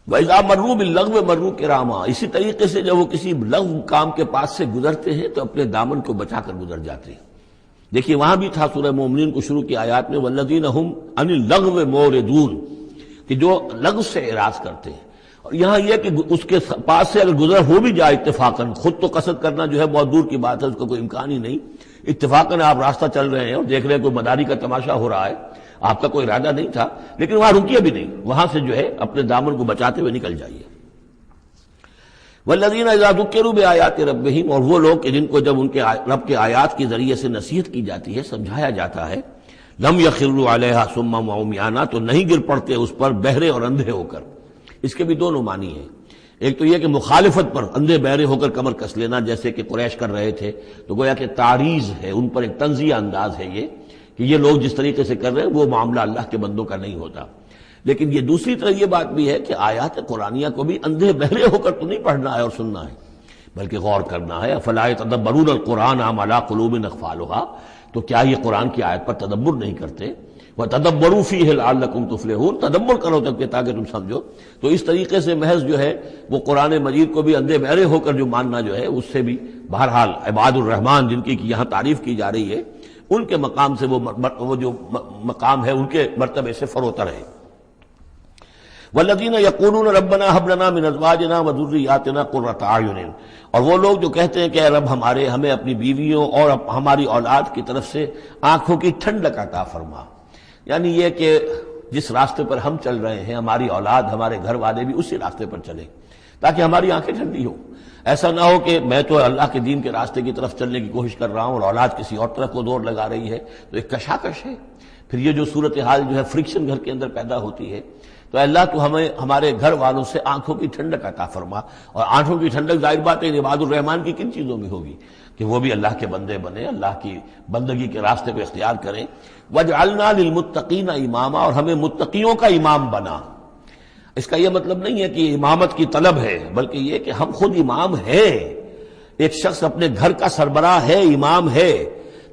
وَإِذَا مَرُّوا بِاللَّغْوِ مَرُّوا كِرَامًا، اسی طریقے سے جب وہ کسی لغو کام کے پاس سے گزرتے ہیں تو اپنے دامن کو بچا کر گزر جاتے ہیں۔ دیکھیے وہاں بھی تھا سورہ مومنین کو شروع کی آیات میں وَالَّذِينَ هُمْ عَنِ اللَّغْوِ مُعْرِضُونَ، کہ جو لغو سے اعراض کرتے ہیں، اور یہاں یہ کہ اس کے پاس سے اگر گزر ہو بھی جائے اتفاقاً، خود تو قصد کرنا جو ہے بہت دور کی بات ہے، اس کا کوئی امکان ہی نہیں، اتفاقاً آپ راستہ چل رہے ہیں اور دیکھ رہے ہیں کوئی مداری کا تماشا ہو رہا ہے، آپ کا کوئی ارادہ نہیں تھا، لیکن وہاں رکیے بھی نہیں، وہاں سے جو ہے اپنے دامن کو بچاتے ہوئے نکل جائیے۔ والذین اذا ذکروا بآیات ربہم، اور وہ لوگ کہ جن کو جب ان کے رب کے آیات کے ذریعے سے نصیحت کی جاتی ہے، سمجھایا جاتا ہے، لم یخروا علیہا صما وعمیانا، تو نہیں گر پڑتے اس پر بہرے اور اندھے ہو کر۔ اس کے بھی دونوں معنی ہیں، ایک تو یہ کہ مخالفت پر اندھے بہرے ہو کر کمر کس لینا جیسے کہ قریش کر رہے تھے، تو گویا کہ تعریض ہے، ان پر ایک طنزیہ انداز ہے یہ کہ یہ لوگ جس طریقے سے کر رہے ہیں وہ معاملہ اللہ کے بندوں کا نہیں ہوتا۔ لیکن یہ دوسری طرف یہ بات بھی ہے کہ آیات قرآنیہ کو بھی اندھے بہرے ہو کر تو نہیں پڑھنا ہے اور سننا ہے، بلکہ غور کرنا ہے۔ افلا یتدبرون القرآن ام علی قلوب اقفالها، تو کیا یہ قرآن کی آیت پر تدبر نہیں کرتے؟ وَتَدَبَّرُوا فِيهِ لَعَلَّكُمْ تُفْلِحُونَ، تدبر کرو تاکہ تم سمجھو۔ تو اس طریقے سے محض جو ہے وہ قرآن مجید کو بھی اندھے بہرے ہو کر جو ماننا جو ہے اس سے بھی بہرحال عباد الرحمن جن کی یہاں تعریف کی جا رہی ہے ان کے مقام سے وہ جو مقام ہے ان کے مرتبے سے فروتر ہے۔ والذین یقولون ربنا ھب لنا من ازواجنا وذریاتنا قرۃ اعین، اور وہ لوگ جو کہتے ہیں کہ اے رب ہمیں اپنی بیویوں اور ہماری اولاد کی طرف سے آنکھوں کی ٹھنڈک عطا فرما، یعنی یہ کہ جس راستے پر ہم چل رہے ہیں ہماری اولاد ہمارے گھر والے بھی اسی راستے پر چلیں تاکہ ہماری آنکھیں ٹھنڈی ہوں۔ ایسا نہ ہو کہ میں تو اللہ کے دین کے راستے کی طرف چلنے کی کوشش کر رہا ہوں اور اولاد کسی اور طرف کو دور لگا رہی ہے، تو ایک کشاکش ہے۔ پھر یہ جو صورتحال جو ہے فرکشن گھر کے اندر پیدا ہوتی ہے، تو اللہ تو ہمیں ہمارے گھر والوں سے آنکھوں کی ٹھنڈک عطا فرما، اور آنکھوں کی ٹھنڈک ظاہر بات ہے عباد الرحمن کی کن چیزوں میں ہوگی کہ وہ بھی اللہ کے بندے بنے، اللہ کی بندگی کے راستے کو اختیار کریں۔ وَاجْعَلْنَا لِلْمُتَّقِينَ اماما، اور ہمیں متقیوں کا امام بنا۔ اس کا یہ مطلب نہیں ہے کہ امامت کی طلب ہے، بلکہ یہ کہ ہم خود امام ہیں۔ ایک شخص اپنے گھر کا سربراہ ہے، امام ہے،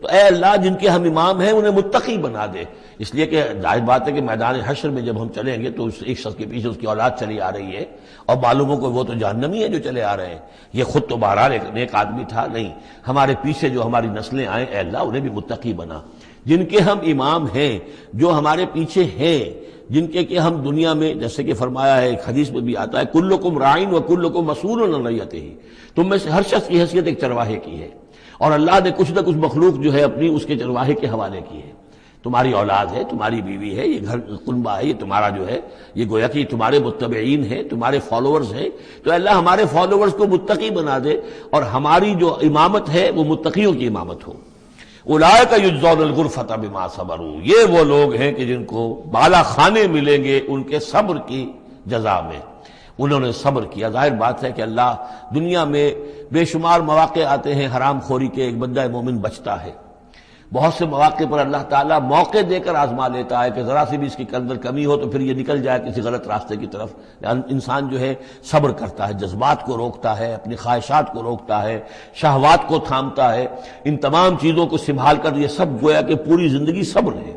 تو اے اللہ جن کے ہم امام ہیں انہیں متقی بنا دے۔ اس لیے کہ ظاہر بات ہے کہ میدان حشر میں جب ہم چلیں گے تو ایک شخص کے پیچھے اس کی اولاد چلی آ رہی ہے، اور معلوم ہو کہ وہ تو جہنمی ہے جو چلے آ رہے ہیں، یہ خود تو بہرحال ایک نیک آدمی تھا، نہیں، ہمارے پیچھے جو ہماری نسلیں آئیں اے اللہ انہیں بھی متقی بنا۔ جن کے ہم امام ہیں، جو ہمارے پیچھے ہیں، جن کے کہ ہم دنیا میں جیسے کہ فرمایا ہے ایک حدیث میں بھی آتا ہے کلکم راعٍ وکلکم مسئول عن رعیتہ، تم میں سے ہر شخص کی حیثیت ایک چرواہے کی ہے، اور اللہ نے کچھ نہ کچھ مخلوق جو ہے اپنی اس کے چرواہے کے حوالے کی ہے۔ تمہاری اولاد ہے، تمہاری بیوی ہے، یہ گھر کنبہ ہے، یہ تمہارا جو ہے یہ گویا کہ تمہارے متبعین ہیں، تمہارے فالوورز ہیں، تو اللہ ہمارے فالوورز کو متقی بنا دے، اور ہماری جو امامت ہے وہ متقیوں کی امامت ہو۔ اولئک یجزون الغرفۃ بما صبروا، یہ وہ لوگ ہیں کہ جن کو بالا خانے ملیں گے ان کے صبر کی جزا میں، انہوں نے صبر کیا۔ ظاہر بات ہے کہ اللہ دنیا میں بے شمار مواقع آتے ہیں حرام خوری کے، ایک بندہ مومن بچتا ہے، بہت سے مواقع پر اللہ تعالیٰ موقع دے کر آزما لیتا ہے کہ ذرا سی بھی اس کی اندر کمی ہو تو پھر یہ نکل جائے کسی غلط راستے کی طرف۔ انسان جو ہے صبر کرتا ہے، جذبات کو روکتا ہے، اپنی خواہشات کو روکتا ہے، شہوات کو تھامتا ہے، ان تمام چیزوں کو سنبھال کر یہ سب گویا کہ پوری زندگی صبر ہے۔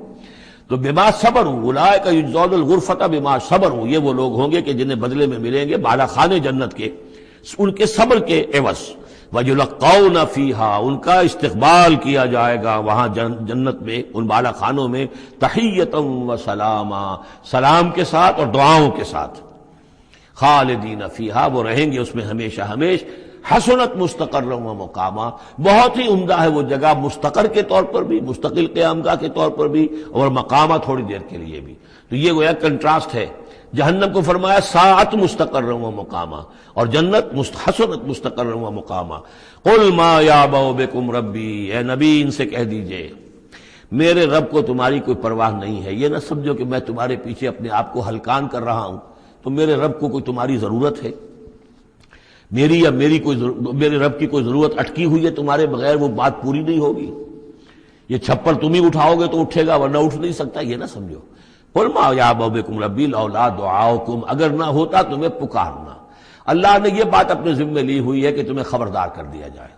تو بما صبروا اولئک یجزون الغرفۃ بما صبروا، یہ وہ لوگ ہوں گے کہ جنہیں بدلے میں ملیں گے بالا خانے جنت کے ان کے صبر کے عوض۔ وَيُلَقَّوْنَ فِيهَا، ان کا استقبال کیا جائے گا وہاں جنت میں، ان بالا خانوں میں، تحیۃ وسلاما، سلام کے ساتھ اور دعاؤں کے ساتھ۔ خالدین فیہا، وہ رہیں گے اس میں ہمیشہ ہمیش۔ حسنت مستقرا و مقاما، بہت ہی عمدہ ہے وہ جگہ، مستقر کے طور پر بھی، مستقل قیام گاہ کے طور پر بھی، اور مقامہ تھوڑی دیر کے لیے بھی۔ تو یہ گویا کنٹراسٹ ہے۔ جہنم کو فرمایا ساعت مستقرا و مقاما، اور جنت حسنت مستقرا و مقاما۔ قل ما یعبأ بکم ربی، اے نبی ان سے کہہ دیجئے میرے رب کو تمہاری کوئی پرواہ نہیں ہے۔ یہ نہ سمجھو کہ میں تمہارے پیچھے اپنے آپ کو ہلکان کر رہا ہوں، تو میرے رب کو کوئی تمہاری ضرورت ہے؟ میری یا میرے رب کی کوئی ضرورت اٹکی ہوئی ہے تمہارے بغیر، وہ بات پوری نہیں ہوگی؟ یہ چھپر تم ہی اٹھاؤ گے تو اٹھے گا، ورنہ اٹھ نہیں سکتا، یہ نہ سمجھو۔ قل ما یعبأ بکم ربی لولا دعاؤکم، اگر نہ ہوتا تمہیں پکارنا۔ اللہ نے یہ بات اپنے ذمے لی ہوئی ہے کہ تمہیں خبردار کر دیا جائے۔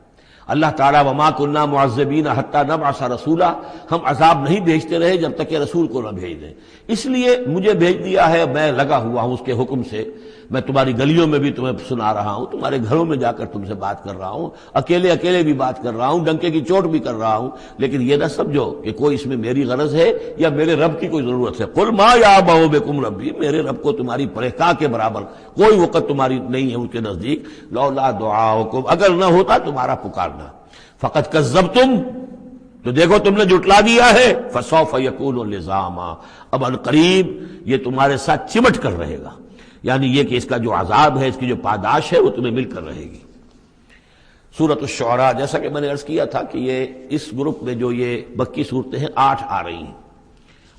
اللہ تعالیٰ وما كنا معذبین حتی نبعث رسولا، ہم عذاب نہیں بھیجتے رہے جب تک کہ رسول کو نہ بھیج دیں، اس لیے مجھے بھیج دیا ہے، میں لگا ہوا ہوں اس کے حکم سے، میں تمہاری گلیوں میں بھی تمہیں سنا رہا ہوں، تمہارے گھروں میں جا کر تم سے بات کر رہا ہوں، اکیلے اکیلے بھی بات کر رہا ہوں، ڈنکے کی چوٹ بھی کر رہا ہوں، لیکن یہ نہ سمجھو کہ کوئی اس میں میری غرض ہے یا میرے رب کی کوئی ضرورت ہے۔ قل ما یعبأ بکم ربی، میرے رب کو تمہاری پرہکا کے برابر کوئی وقت تمہاری نہیں ہے ان کے نزدیک، لولا دعاؤکم، اگر نہ ہوتا تمہارا پکارنا۔ فقط کذبتم، تو دیکھو تم نے جھٹلا دیا ہے، فسوف یکون لزاما، اب عنقریب یہ تمہارے ساتھ چمٹ کر رہے گا، یعنی یہ کہ اس کا جو عذاب ہے، اس کی جو پاداش ہے وہ تمہیں مل کر رہے گی۔ سورۃ الشعراء، جیسا کہ میں نے عرض کیا تھا کہ یہ اس گروپ میں جو یہ مکی صورتیں ہیں 8 آ رہی ہیں،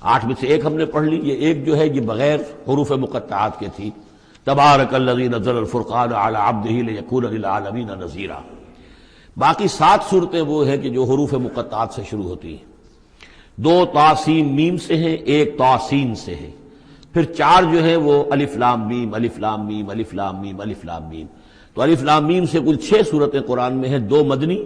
8 میں سے ایک ہم نے پڑھ لی، یہ ایک جو ہے یہ بغیر حروف مقطعات کے تھی، تبارک الذی نزل الفرقان علی عبدہ لیکون للعالمین نذیرا۔ باقی 7 صورتیں وہ ہیں کہ جو حروف مقطعات سے شروع ہوتی ہیں، 2 طاسین میم سے ہیں، 1 طاسین سے ہے، پھر 4 جو ہیں وہ الف لام میم الف لام میم الف لام میم الف لام میم۔ تو الف لام میم سے کل 6 صورتیں قرآن میں ہیں، 2 مدنی،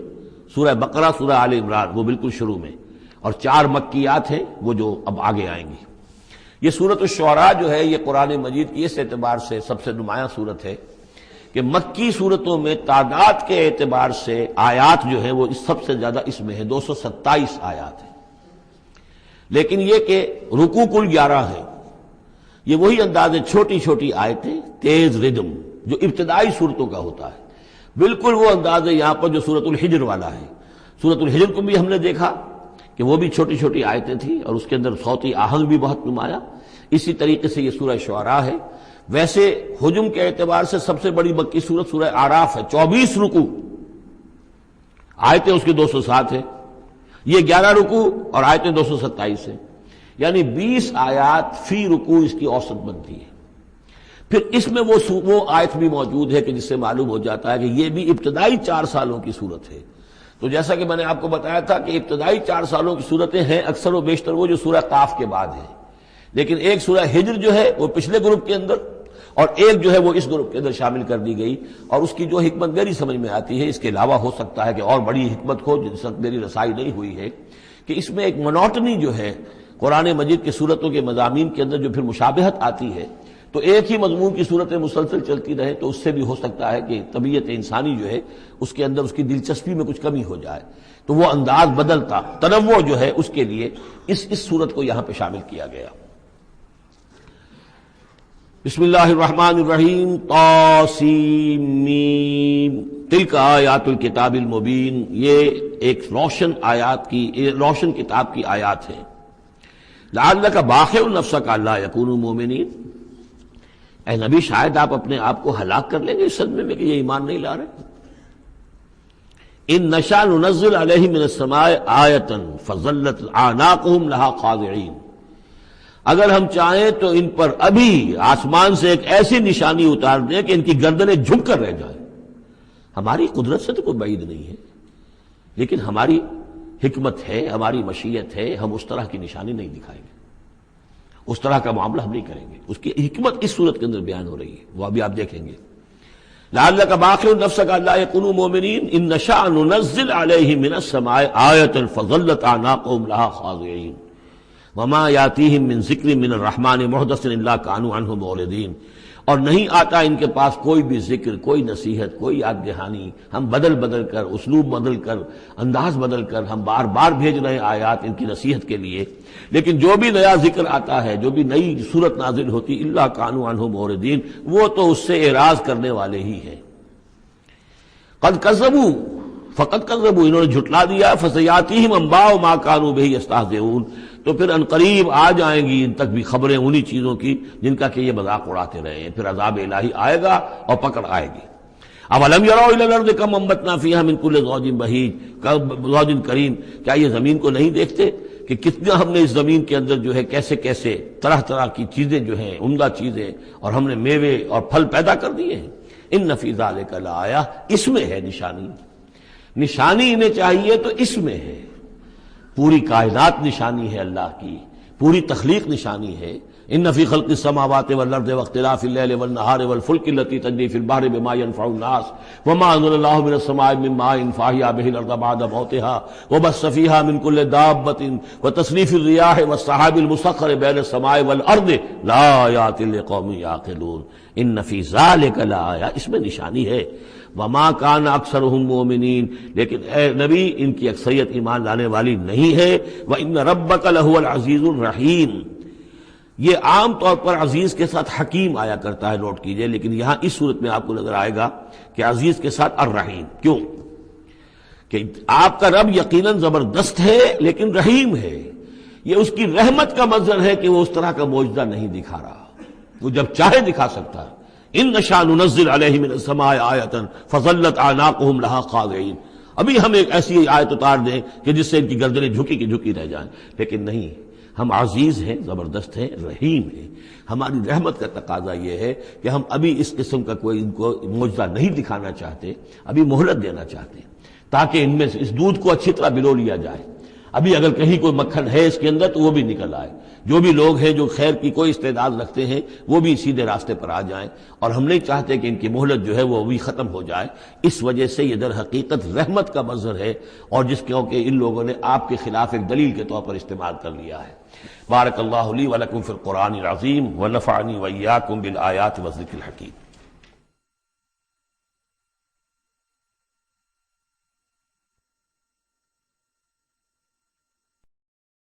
سورہ بقرہ، سورہ آل عمران وہ بالکل شروع میں، اور 4 مکیات ہیں وہ جو اب آگے آئیں گی۔ یہ سورۃ الشعراء جو ہے یہ قرآن مجید کی اس اعتبار سے سب سے نمایاں صورت ہے کہ مکی صورتوں میں تعداد کے اعتبار سے آیات جو ہیں وہ سب سے زیادہ اس میں ہے، 227 آیات ہیں، لیکن یہ کہ رکوع کل 11 ہے۔ یہ وہی انداز ہے، چھوٹی چھوٹی آیتیں، تیز ردم جو ابتدائی صورتوں کا ہوتا ہے، بالکل وہ انداز ہے یہاں پر جو سورۃ الحجر والا ہے۔ سورۃ الحجر کو بھی ہم نے دیکھا کہ وہ بھی چھوٹی چھوٹی آیتیں تھیں اور اس کے اندر صوتی آہنگ بھی بہت نمایاں۔ اسی طریقے سے یہ سورہ شعراء ہے۔ ویسے حجم کے اعتبار سے سب سے بڑی مکی سورت سورہ اعراف ہے، 24 رکوع، آیتیں اس کی 207 ہے، یہ 11 رکوع اور آیتیں 227 ہیں، یعنی 20 آیات فی رکوع اس کی اوسط بنتی ہے۔ پھر اس میں وہ آیت بھی موجود ہے کہ جس سے معلوم ہو جاتا ہے کہ یہ بھی ابتدائی 4 سالوں کی صورت ہے۔ تو جیسا کہ میں نے آپ کو بتایا تھا کہ ابتدائی 4 سالوں کی صورتیں ہیں اکثر و بیشتر وہ جو سورہ قاف کے بعد ہے، لیکن ایک سورہ ہجر جو ہے وہ پچھلے گروپ کے اندر اور ایک جو ہے وہ اس گروپ کے اندر شامل کر دی گئی، اور اس کی جو حکمت میری سمجھ میں آتی ہے، اس کے علاوہ ہو سکتا ہے کہ اور بڑی حکمت ہو جس وقت میری رسائی نہیں ہوئی ہے، کہ اس میں ایک منوٹنی جو ہے قرآن مجید کی صورتوں کے مضامین کے اندر جو پھر مشابہت آتی ہے، تو ایک ہی مضمون کی صورتیں مسلسل چلتی رہے تو اس سے بھی ہو سکتا ہے کہ طبیعت انسانی جو ہے اس کے اندر اس کی دلچسپی میں کچھ کمی ہو جائے، تو وہ انداز بدلتا، تنوع جو ہے اس کے لیے اس صورت کو یہاں پہ شامل کیا گیا۔ بسم اللہ الرحمن الرحیم، طاسیم میم، تلک آیات الکتاب المبین، یہ ایک روشن کتاب کی آیات ہیں۔ لعلک باخع نفسک الا یکونوا مؤمنین، اے نبی شاید آپ اپنے آپ کو ہلاک کر لیں گے اس صدمے میں کہ یہ ایمان نہیں لا رہے۔ ان نشاء ننزل علیہم من السماء آیۃ فظلت اعناقهم لها خاضعین، اگر ہم چاہیں تو ان پر ابھی آسمان سے ایک ایسی نشانی اتار دیں کہ ان کی گردنیں جھک کر رہ جائیں۔ ہماری قدرت سے تو کوئی بعید نہیں ہے، لیکن ہماری حکمت ہے، ہماری مشیت ہے، ہم اس طرح کی نشانی نہیں دکھائیں گے، اس طرح کا معاملہ ہم نہیں کریں گے۔ اس کی حکمت اس صورت کے اندر بیان ہو رہی ہے، وہ ابھی آپ دیکھیں گے۔ لعلک باخع نفسک الا یکونوا مؤمنین ان نشاء ننزل علیہم من السماء آیۃ فظلت اعناقهم لها خاضعین وما یاتیہم من ذکر من الرحمن محدث الا کانوا عنہ معرضین، اور نہیں آتا ان کے پاس کوئی بھی ذکر، کوئی نصیحت، کوئی یاد دہانی، ہم بدل بدل کر، اسلوب بدل کر، انداز بدل کر ہم بار بار بھیج رہے ہیں آیات ان کی نصیحت کے لیے، لیکن جو بھی نیا ذکر آتا ہے، جو بھی نئی صورت نازل ہوتی، الا کانوا عنہ معرضین، وہ تو اس سے اعراض کرنے والے ہی ہیں۔ قد کذبوا، فقط کذبوا، انہوں نے جھٹلا دیا، فسیاتیہم انباء ما کانوا بہ یستہزئون، تو پھر انقریب آ جائیں گی ان تک بھی خبریں انہی چیزوں کی جن کا کہ یہ مذاق اڑاتے رہے ہیں، پھر عذاب الہی آئے گا اور پکڑ آئے گی۔ اولم یروا الی الارض کم انبتنا فیہا من کل زوج بہیج زوج کریم، کیا یہ زمین کو نہیں دیکھتے کہ کتنا ہم نے اس زمین کے اندر جو ہے کیسے کیسے طرح طرح کی چیزیں جو ہیں، عمدہ چیزیں، اور ہم نے میوے اور پھل پیدا کر دیے ہیں۔ ان فی ذلک لآیہ، اس میں ہے نشانی، نشانی انہیں چاہیے تو اس میں ہے۔ پوری کائنات نشانی ہے اللہ کی، پوری تخلیق نشانی ہے۔ ان فی خلق السماوات والارض واختلاف اللیل والنہار والفلک التی تجری فی البحر بما ينفع الناس وما انزل اللہ من السماء من ماء فاحیا بہ الارض بعد موتها وبث فیہا من کل دابۃ وتصریف الریاح والسحاب المسخر بین السماء والارض لآیات لقوم یعقلون۔ ان فی ذلک لآیہ، اس میں نشانی ہے۔ وما کان اکثرهم مؤمنین، لیکن اے نبی ان کی اکثریت ایمان لانے والی نہیں ہے۔ وان ربک لہو العزیز الرحیم، یہ عام طور پر عزیز کے ساتھ حکیم آیا کرتا ہے، نوٹ کیجئے، لیکن یہاں اس صورت میں آپ کو نظر آئے گا کہ عزیز کے ساتھ الرحیم۔ کیوں؟ کہ آپ کا رب یقیناً زبردست ہے لیکن رحیم ہے۔ یہ اس کی رحمت کا منظر ہے کہ وہ اس طرح کا معجزہ نہیں دکھا رہا، وہ جب چاہے دکھا سکتا ہے۔ ان نشاء ننزل علیہم من السماء آیۃ فظلت اعناقهم لها خاضعین، ابھی ہم ایک ایسی آیت اتار دیں کہ جس سے ان کی گردنیں جھکی کی جھکی رہ جائیں، لیکن نہیں، ہم عزیز ہیں، زبردست ہیں، رحیم ہیں۔ ہماری رحمت کا تقاضا یہ ہے کہ ہم ابھی اس قسم کا کوئی ان کو معجزہ نہیں دکھانا چاہتے، ابھی مہلت دینا چاہتے ہیں تاکہ ان میں سے اس دودھ کو اچھی طرح بلو لیا جائے۔ ابھی اگر کہیں کوئی مکھن ہے اس کے اندر تو وہ بھی نکل آئے، جو بھی لوگ ہیں جو خیر کی کوئی استعداد رکھتے ہیں وہ بھی سیدھے راستے پر آ جائیں، اور ہم نہیں چاہتے کہ ان کی مہلت جو ہے وہ بھی ختم ہو جائے۔ اس وجہ سے یہ در حقیقت رحمت کا منظر ہے، اور جس کیونکہ ان لوگوں نے آپ کے خلاف ایک دلیل کے طور پر استعمال کر لیا ہے۔ بارک اللہ لی ولکم فی القرآن العظیم ونفعنی وإیاکم بالآیات والذکر الحکیم۔